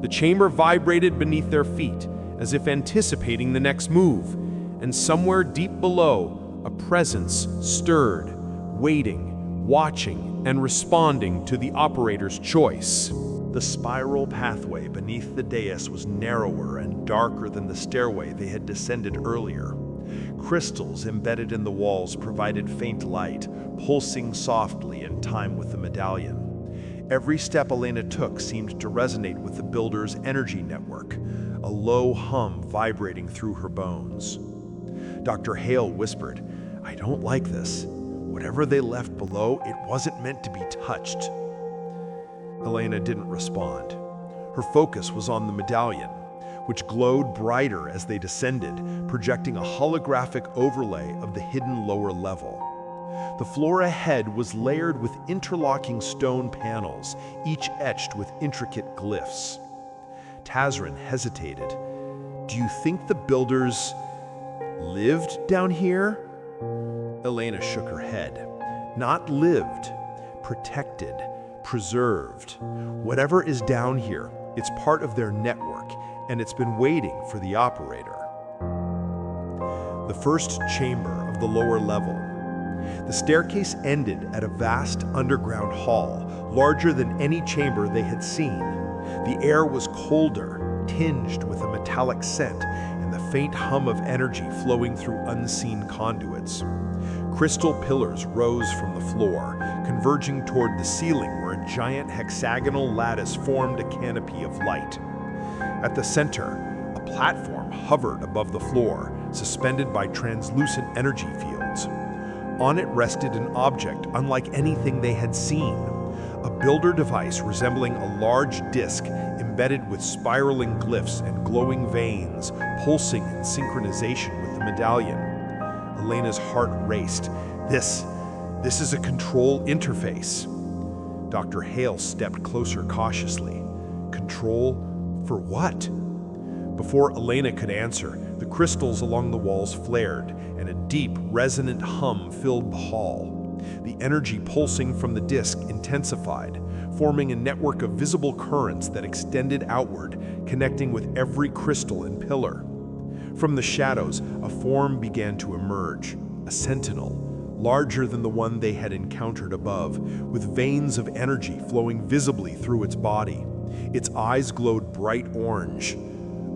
The chamber vibrated beneath their feet, as if anticipating the next move, and somewhere deep below, a presence stirred, waiting, watching, and responding to the operator's choice. The spiral pathway beneath the dais was narrower and darker than the stairway they had descended earlier. Crystals embedded in the walls provided faint light, pulsing softly in time with the medallion. Every step Elena took seemed to resonate with the builder's energy network, a low hum vibrating through her bones. Dr. Hale whispered, "I don't like this. Whatever they left below, it wasn't meant to be touched." Elena didn't respond. Her focus was on the medallion, which glowed brighter as they descended, projecting a holographic overlay of the hidden lower level. The floor ahead was layered with interlocking stone panels, each etched with intricate glyphs. Tazrin hesitated. "Do you think the builders lived down here?" Elena shook her head. "Not lived, protected, preserved. Whatever is down here, it's part of their network, and it's been waiting for the operator." The first chamber of the lower level. The staircase ended at a vast underground hall, larger than any chamber they had seen. The air was colder, tinged with a metallic scent, and the faint hum of energy flowing through unseen conduits. Crystal pillars rose from the floor, converging toward the ceiling where a giant hexagonal lattice formed a canopy of light. At the center, a platform hovered above the floor, suspended by translucent energy fields. On it rested an object unlike anything they had seen, a builder device resembling a large disc embedded with spiraling glyphs and glowing veins, pulsing in synchronization with the medallion. Elena's heart raced. This is a control interface. Dr. Hale stepped closer cautiously. Control for what? Before Elena could answer, the crystals along the walls flared, and a deep, resonant hum filled the hall. The energy pulsing from the disc intensified, forming a network of visible currents that extended outward, connecting with every crystal and pillar. From the shadows, a form began to emerge, a sentinel, larger than the one they had encountered above, with veins of energy flowing visibly through its body. Its eyes glowed bright orange.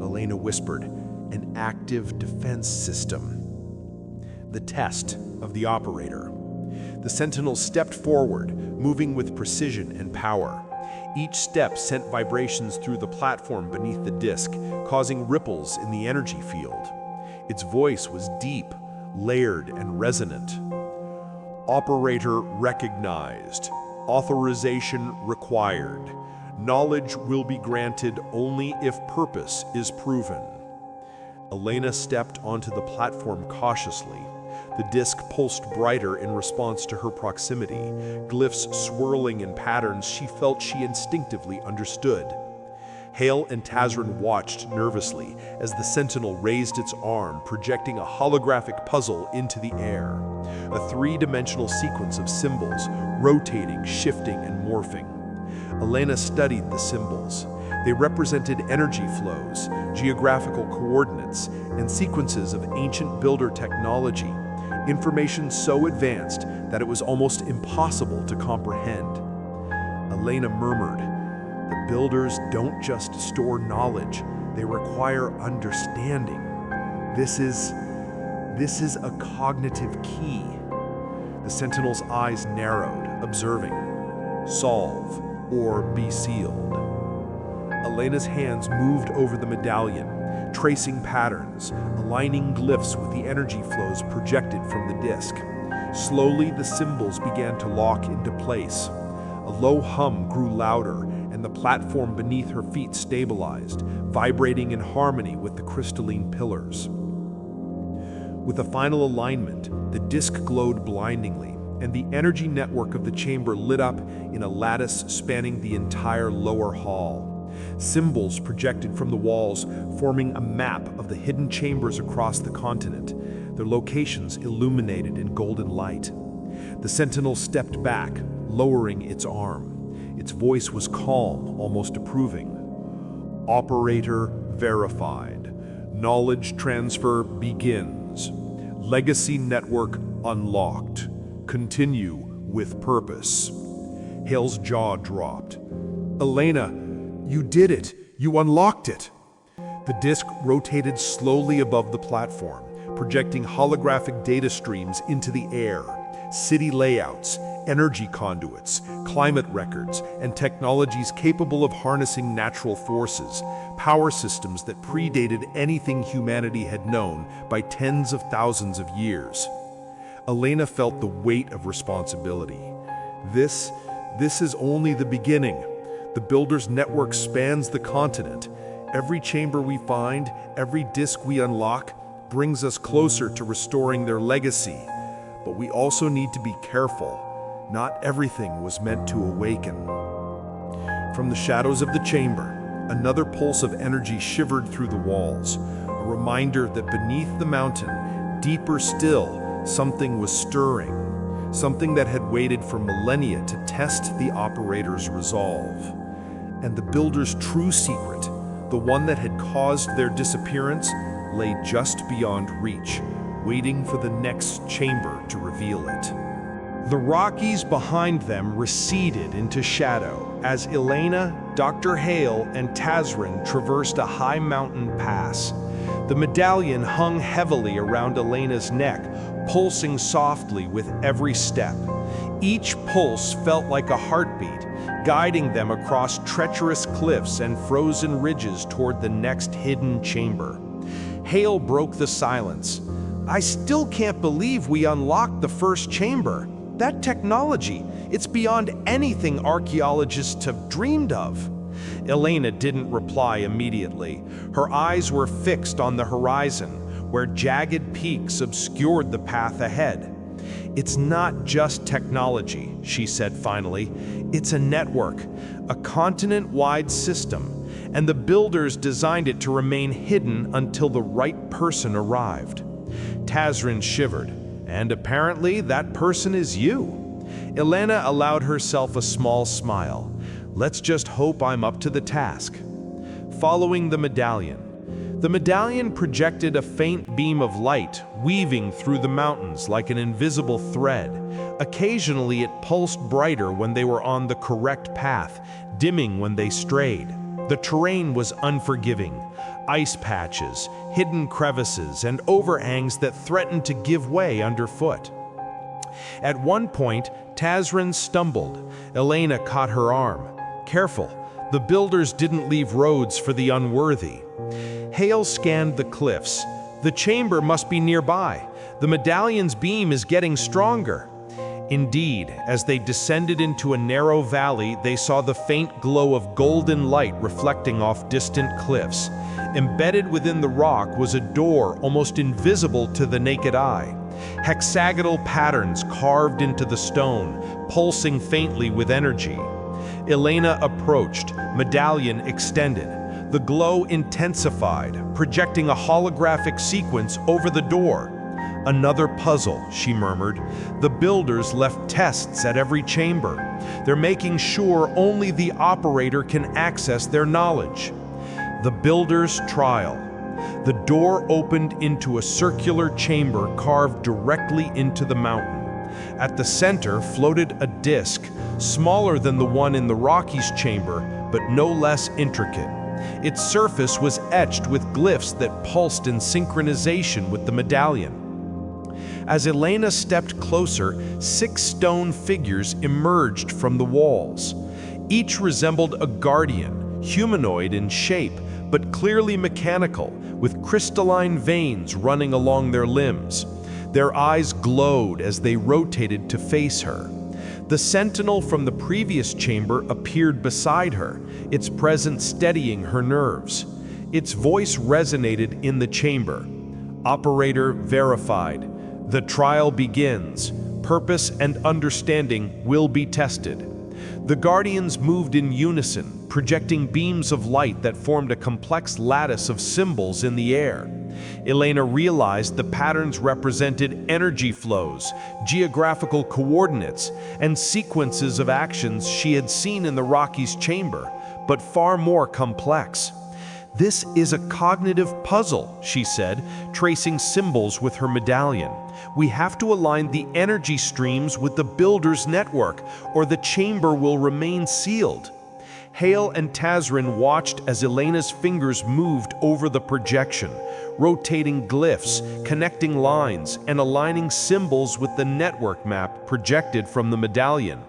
Elena whispered, "An active defense system." The test of the operator. The sentinels stepped forward, moving with precision and power. Each step sent vibrations through the platform beneath the disc, causing ripples in the energy field. Its voice was deep, layered, and resonant. Operator recognized. Authorization required. Knowledge will be granted only if purpose is proven. Elena stepped onto the platform cautiously. The disc pulsed brighter in response to her proximity, glyphs swirling in patterns she felt she instinctively understood. Hale and Tazrin watched nervously as the sentinel raised its arm, projecting a holographic puzzle into the air. A three-dimensional sequence of symbols, rotating, shifting, and morphing. Elena studied the symbols. They represented energy flows, geographical coordinates, and sequences of ancient builder technology, information so advanced that it was almost impossible to comprehend. Elena murmured, "The builders don't just store knowledge, they require understanding. This is a cognitive key." The sentinel's eyes narrowed, observing. Solve or be sealed. Elena's hands moved over the medallion, tracing patterns, aligning glyphs with the energy flows projected from the disc. Slowly, the symbols began to lock into place. A low hum grew louder, and the platform beneath her feet stabilized, vibrating in harmony with the crystalline pillars. With a final alignment, the disc glowed blindingly, and the energy network of the chamber lit up in a lattice spanning the entire lower hall. Symbols projected from the walls, forming a map of the hidden chambers across the continent, their locations illuminated in golden light. The sentinel stepped back, lowering its arm. Its voice was calm, almost approving. Operator verified. Knowledge transfer begins. Legacy network unlocked. Continue with purpose. Hale's jaw dropped. "Elena, you did it! You unlocked it!" The disc rotated slowly above the platform, projecting holographic data streams into the air. City layouts, energy conduits, climate records, and technologies capable of harnessing natural forces, power systems that predated anything humanity had known by tens of thousands of years. Elena felt the weight of responsibility. This is only the beginning. The Builder's network spans the continent. Every chamber we find, every disc we unlock, brings us closer to restoring their legacy. But we also need to be careful. Not everything was meant to awaken. From the shadows of the chamber, another pulse of energy shivered through the walls, a reminder that beneath the mountain, deeper still, something was stirring, something that had waited for millennia to test the operator's resolve. And the Builder's true secret, the one that had caused their disappearance, lay just beyond reach, waiting for the next chamber to reveal it. The Rockies behind them receded into shadow as Elena, Dr. Hale, and Tazrin traversed a high mountain pass. The medallion hung heavily around Elena's neck, pulsing softly with every step. Each pulse felt like a heartbeat, guiding them across treacherous cliffs and frozen ridges toward the next hidden chamber. Hale broke the silence. "I still can't believe we unlocked the first chamber. That technology, it's beyond anything archaeologists have dreamed of." Elena didn't reply immediately. Her eyes were fixed on the horizon, where jagged peaks obscured the path ahead. "It's not just technology," she said finally. "It's a network, a continent-wide system, and the Builders designed it to remain hidden until the right person arrived." Tazrin shivered. "And apparently that person is you." Elena allowed herself a small smile. "Let's just hope I'm up to the task." Following the medallion, The medallion projected a faint beam of light, weaving through the mountains like an invisible thread. Occasionally it pulsed brighter when they were on the correct path, dimming when they strayed. The terrain was unforgiving. Ice patches, hidden crevices, and overhangs that threatened to give way underfoot. At one point, Tazrin stumbled. Elena caught her arm. "Careful, the builders didn't leave roads for the unworthy." Hale scanned the cliffs. "The chamber must be nearby. The medallion's beam is getting stronger." Indeed, as they descended into a narrow valley, they saw the faint glow of golden light reflecting off distant cliffs. Embedded within the rock was a door almost invisible to the naked eye. Hexagonal patterns carved into the stone, pulsing faintly with energy. Elena approached, medallion extended. The glow intensified, projecting a holographic sequence over the door. "Another puzzle," she murmured. "The builders left tests at every chamber. They're making sure only the operator can access their knowledge." The builder's trial. The door opened into a circular chamber carved directly into the mountain. At the center floated a disc, smaller than the one in the Rockies chamber, but no less intricate. Its surface was etched with glyphs that pulsed in synchronization with the medallion. As Elena stepped closer, 6 stone figures emerged from the walls. Each resembled a guardian, humanoid in shape, but clearly mechanical, with crystalline veins running along their limbs. Their eyes glowed as they rotated to face her. The sentinel from the previous chamber appeared beside her, its presence steadying her nerves. Its voice resonated in the chamber. "Operator verified. The trial begins. Purpose and understanding will be tested." The guardians moved in unison, projecting beams of light that formed a complex lattice of symbols in the air. Elena realized the patterns represented energy flows, geographical coordinates, and sequences of actions she had seen in the Rockies chamber, but far more complex. "This is a cognitive puzzle," she said, tracing symbols with her medallion. "We have to align the energy streams with the builder's network, or the chamber will remain sealed." Hale and Tazrin watched as Elena's fingers moved over the projection, rotating glyphs, connecting lines, and aligning symbols with the network map projected from the medallion.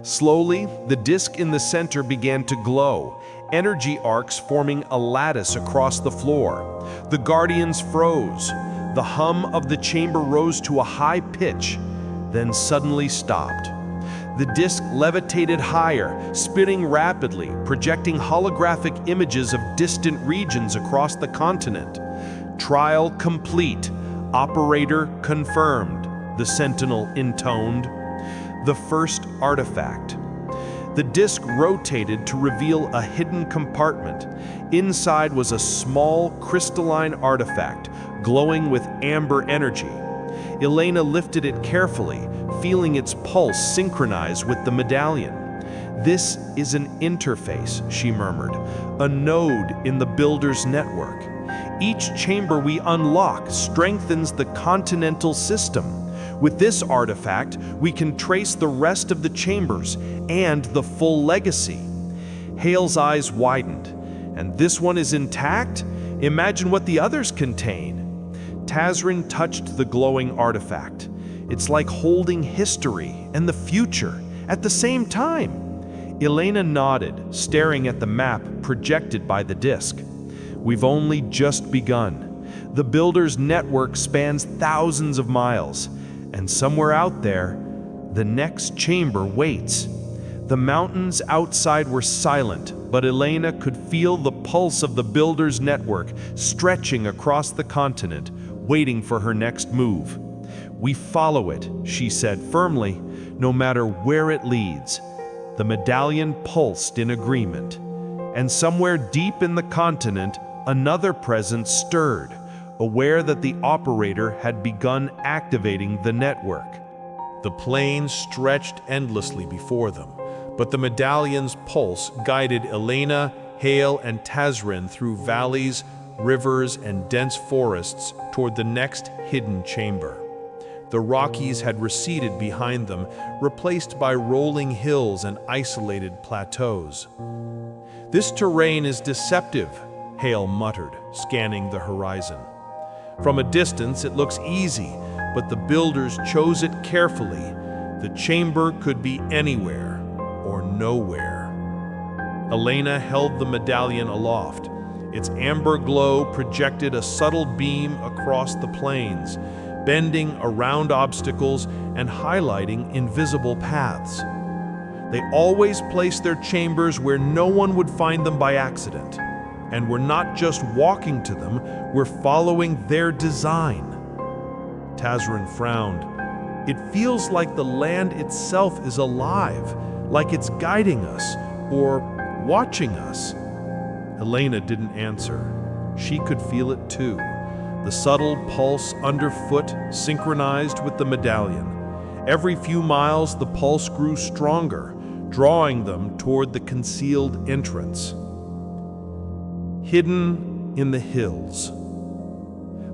Slowly, the disc in the center began to glow, energy arcs forming a lattice across the floor. The guardians froze. The hum of the chamber rose to a high pitch, then suddenly stopped. The disc levitated higher, spinning rapidly, projecting holographic images of distant regions across the continent. "Trial complete. Operator confirmed," the sentinel intoned. The first artifact. The disc rotated to reveal a hidden compartment. Inside was a small, crystalline artifact, glowing with amber energy. Elena lifted it carefully, feeling its pulse synchronize with the medallion. "This is an interface," she murmured, "a node in the builder's network. Each chamber we unlock strengthens the continental system. With this artifact, we can trace the rest of the chambers and the full legacy." Hale's eyes widened. "And this one is intact? Imagine what the others contain." Tazrin touched the glowing artifact. "It's like holding history and the future at the same time." Elena nodded, staring at the map projected by the disc. "We've only just begun. The builder's network spans thousands of miles, and somewhere out there, the next chamber waits." The mountains outside were silent, but Elena could feel the pulse of the builder's network stretching across the continent, waiting for her next move. "We follow it," she said firmly, "no matter where it leads." The medallion pulsed in agreement. And somewhere deep in the continent, another presence stirred, aware that the operator had begun activating the network. The plains stretched endlessly before them, but the medallion's pulse guided Elena, Hale, and Tazrin through valleys, rivers, and dense forests toward the next hidden chamber. The Rockies had receded behind them, replaced by rolling hills and isolated plateaus. "This terrain is deceptive," Hale muttered, scanning the horizon. "From a distance, it looks easy, but the builders chose it carefully. The chamber could be anywhere or nowhere." Elena held the medallion aloft. Its amber glow projected a subtle beam across the plains, bending around obstacles and highlighting invisible paths. They always placed their chambers where no one would find them by accident. And we're not just walking to them, we're following their design. Tazrin frowned. "It feels like the land itself is alive, like it's guiding us, or watching us." Elena didn't answer. She could feel it too. The subtle pulse underfoot synchronized with the medallion. Every few miles, the pulse grew stronger, drawing them toward the concealed entrance. Hidden in the hills.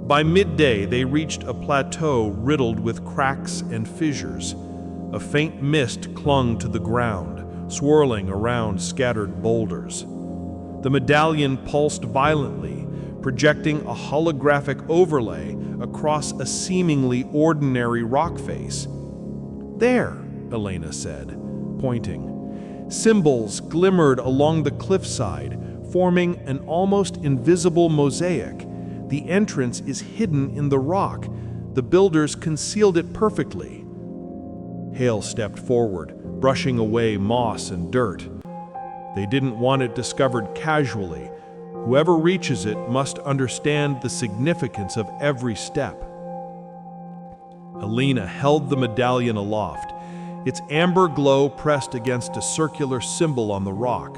By midday, they reached a plateau riddled with cracks and fissures. A faint mist clung to the ground, swirling around scattered boulders. The medallion pulsed violently, projecting a holographic overlay across a seemingly ordinary rock face. "There," Elena said, pointing. Symbols glimmered along the cliffside, forming an almost invisible mosaic. The entrance is hidden in the rock. The builders concealed it perfectly. Hale stepped forward, brushing away moss and dirt. They didn't want it discovered casually. Whoever reaches it must understand the significance of every step. Elena held the medallion aloft. Its amber glow pressed against a circular symbol on the rock.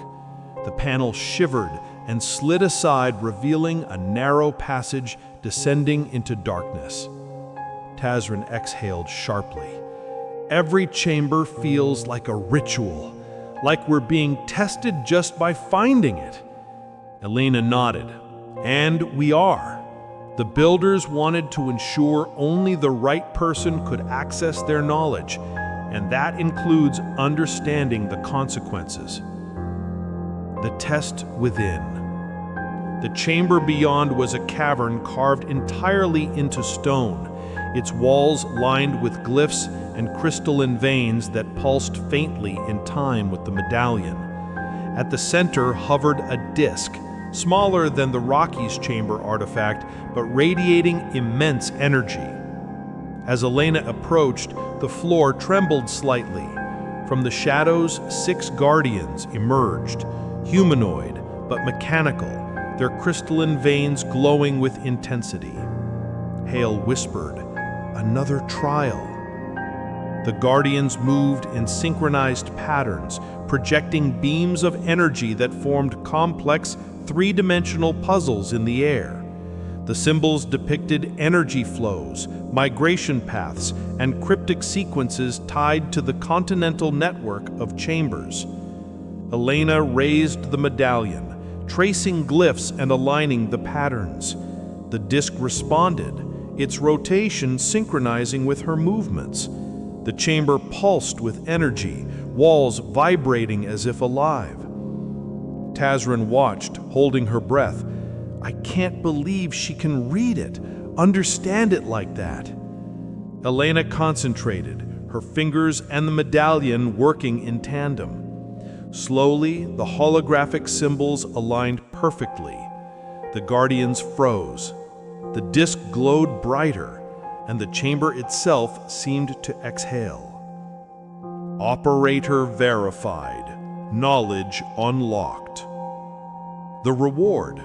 The panel shivered and slid aside, revealing a narrow passage descending into darkness. Tazrin exhaled sharply. "Every chamber feels like a ritual, like we're being tested just by finding it." Elena nodded. "And we are. The builders wanted to ensure only the right person could access their knowledge, and that includes understanding the consequences." The test within. The chamber beyond was a cavern carved entirely into stone, its walls lined with glyphs and crystalline veins that pulsed faintly in time with the medallion. At the center hovered a disk, smaller than the Rockies chamber artifact, but radiating immense energy. As Elena approached, the floor trembled slightly. From the shadows, 6 guardians emerged, humanoid but mechanical, their crystalline veins glowing with intensity. Hale whispered, "Another trial." The guardians moved in synchronized patterns, projecting beams of energy that formed complex, 3-dimensional puzzles in the air. The symbols depicted energy flows, migration paths, and cryptic sequences tied to the continental network of chambers. Elena raised the medallion, tracing glyphs and aligning the patterns. The disc responded, its rotation synchronizing with her movements. The chamber pulsed with energy, walls vibrating as if alive. Tazrin watched, holding her breath. "I can't believe she can read it, understand it like that." Elena concentrated, her fingers and the medallion working in tandem. Slowly, the holographic symbols aligned perfectly. The guardians froze. The disc glowed brighter, and the chamber itself seemed to exhale. Operator verified. Knowledge unlocked. The reward.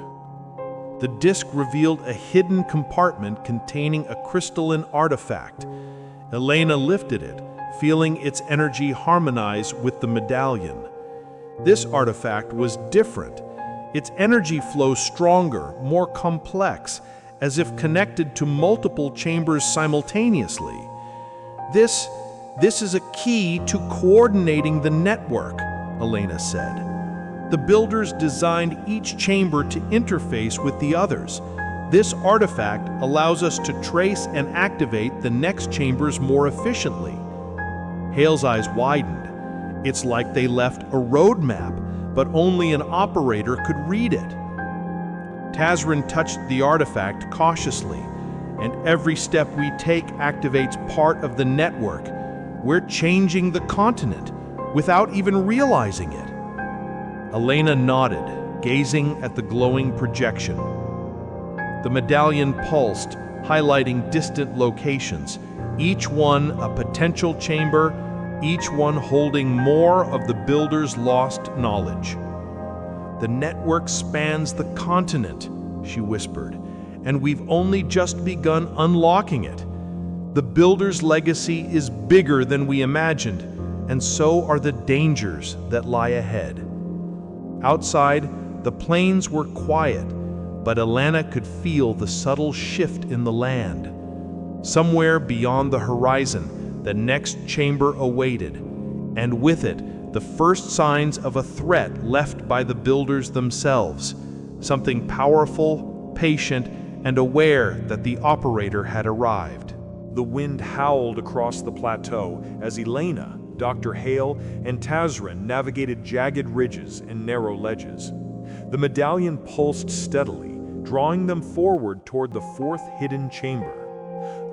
The disc revealed a hidden compartment containing a crystalline artifact. Elena lifted it, feeling its energy harmonize with the medallion. This artifact was different. Its energy flow stronger, more complex, as if connected to multiple chambers simultaneously. This is a key to coordinating the network," Elena said. The builders designed each chamber to interface with the others. This artifact allows us to trace and activate the next chambers more efficiently. Hale's eyes widened. It's like they left a roadmap, but only an operator could read it. Tazrin touched the artifact cautiously, and every step we take activates part of the network. We're changing the continent without even realizing it. Elena nodded, gazing at the glowing projection. The medallion pulsed, highlighting distant locations, each one a potential chamber, each one holding more of the builder's lost knowledge. The network spans the continent, she whispered, and we've only just begun unlocking it. The builder's legacy is bigger than we imagined, and so are the dangers that lie ahead. Outside, the plains were quiet, but Elena could feel the subtle shift in the land. Somewhere beyond the horizon, the next chamber awaited, and with it, the first signs of a threat left by the builders themselves, something powerful, patient, and aware that the operator had arrived. The wind howled across the plateau as Elena, Dr. Hale, and Tazrin navigated jagged ridges and narrow ledges. The medallion pulsed steadily, drawing them forward toward the fourth hidden chamber.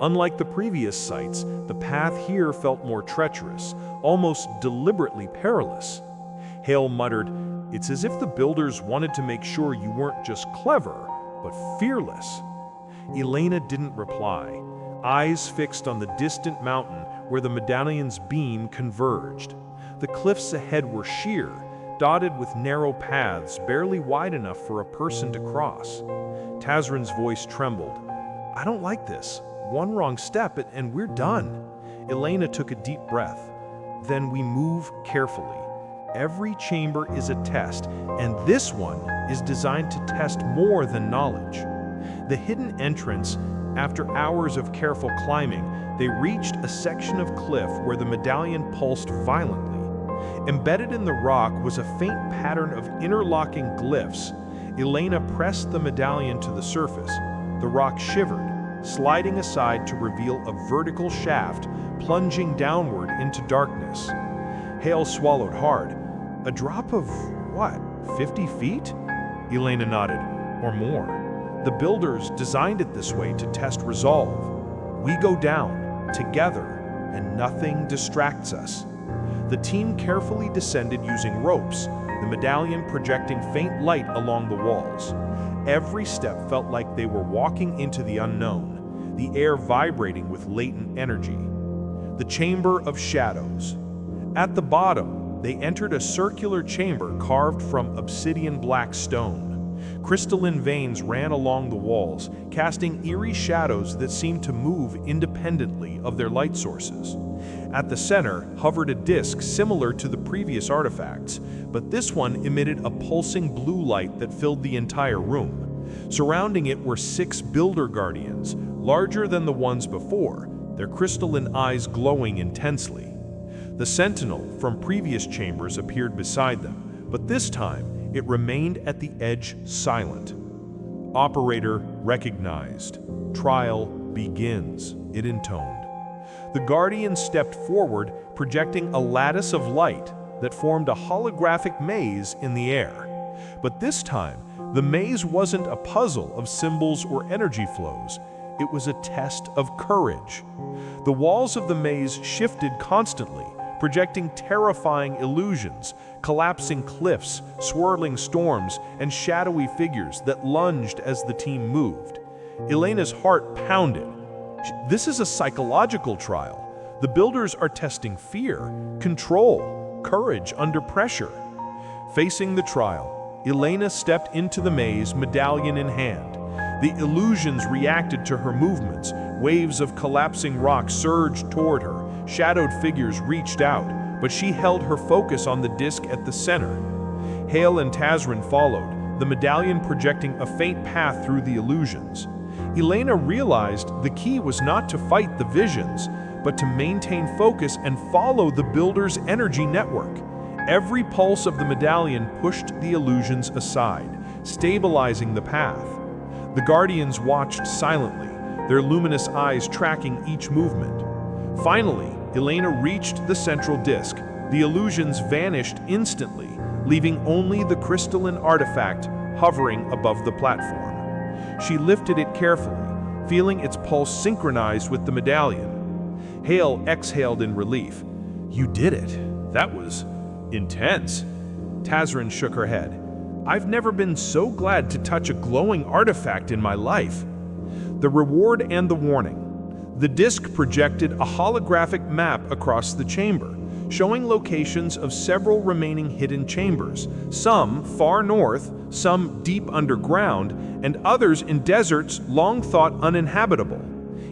Unlike the previous sites, the path here felt more treacherous, almost deliberately perilous. Hale muttered, "It's as if the builders wanted to make sure you weren't just clever, but fearless." Elena didn't reply, eyes fixed on the distant mountain where the medallion's beam converged. The cliffs ahead were sheer, dotted with narrow paths barely wide enough for a person to cross. Tazrin's voice trembled. "I don't like this. One wrong step and we're done." Elena took a deep breath. "Then we move carefully. Every chamber is a test, and this one is designed to test more than knowledge." The hidden entrance, after hours of careful climbing, they reached a section of cliff where the medallion pulsed violently. Embedded in the rock was a faint pattern of interlocking glyphs. Elena pressed the medallion to the surface. The rock shivered, sliding aside to reveal a vertical shaft plunging downward into darkness. Hale swallowed hard. "A drop of, what, 50 feet? Elena nodded. "Or more. The builders designed it this way to test resolve. We go down, together, and nothing distracts us." The team carefully descended using ropes, the medallion projecting faint light along the walls. Every step felt like they were walking into the unknown, the air vibrating with latent energy. The Chamber of Shadows. At the bottom, they entered a circular chamber carved from obsidian black stone. Crystalline veins ran along the walls, casting eerie shadows that seemed to move independently of their light sources. At the center hovered a disc similar to the previous artifacts, but this one emitted a pulsing blue light that filled the entire room. Surrounding it were 6 builder guardians, larger than the ones before, their crystalline eyes glowing intensely. The sentinel from previous chambers appeared beside them, but this time it remained at the edge silent. "Operator recognized. Trial begins," it intoned. The guardian stepped forward, projecting a lattice of light that formed a holographic maze in the air. But this time, the maze wasn't a puzzle of symbols or energy flows. It was a test of courage. The walls of the maze shifted constantly, projecting terrifying illusions, collapsing cliffs, swirling storms, and shadowy figures that lunged as the team moved. Elena's heart pounded. This is a psychological trial. The builders are testing fear, control, courage under pressure. Facing the trial, Elena stepped into the maze, medallion in hand. The illusions reacted to her movements. Waves of collapsing rock surged toward her. Shadowed figures reached out, but she held her focus on the disc at the center. Hale and Tazrin followed, the medallion projecting a faint path through the illusions. Elena realized the key was not to fight the visions, but to maintain focus and follow the builder's energy network. Every pulse of the medallion pushed the illusions aside, stabilizing the path. The Guardians watched silently, their luminous eyes tracking each movement. Finally, Elena reached the central disc. The illusions vanished instantly, leaving only the crystalline artifact hovering above the platform. She lifted it carefully, feeling its pulse synchronized with the medallion. Hale exhaled in relief. "You did it. That was intense." Tazrin shook her head. "I've never been so glad to touch a glowing artifact in my life." The reward and the warning. The disc projected a holographic map across the chamber, showing locations of several remaining hidden chambers, some far north, some deep underground, and others in deserts long thought uninhabitable.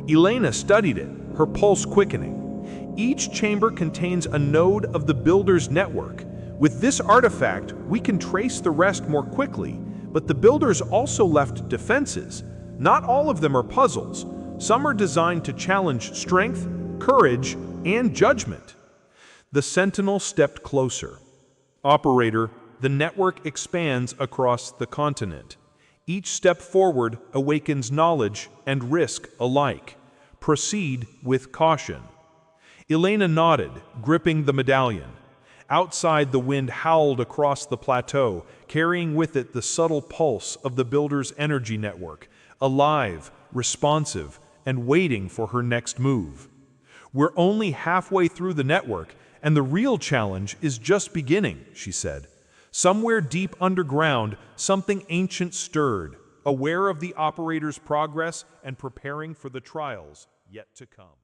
Elena studied it, her pulse quickening. Each chamber contains a node of the Builder's network. With this artifact, we can trace the rest more quickly, but the Builders also left defenses. Not all of them are puzzles. Some are designed to challenge strength, courage, and judgment. The Sentinel stepped closer. "Operator, the network expands across the continent. Each step forward awakens knowledge and risk alike. Proceed with caution." Elena nodded, gripping the medallion. Outside, the wind howled across the plateau, carrying with it the subtle pulse of the Builder's energy network, alive, responsive, and waiting for her next move. "We're only halfway through the network, and the real challenge is just beginning," she said. Somewhere deep underground, something ancient stirred, aware of the operator's progress and preparing for the trials yet to come.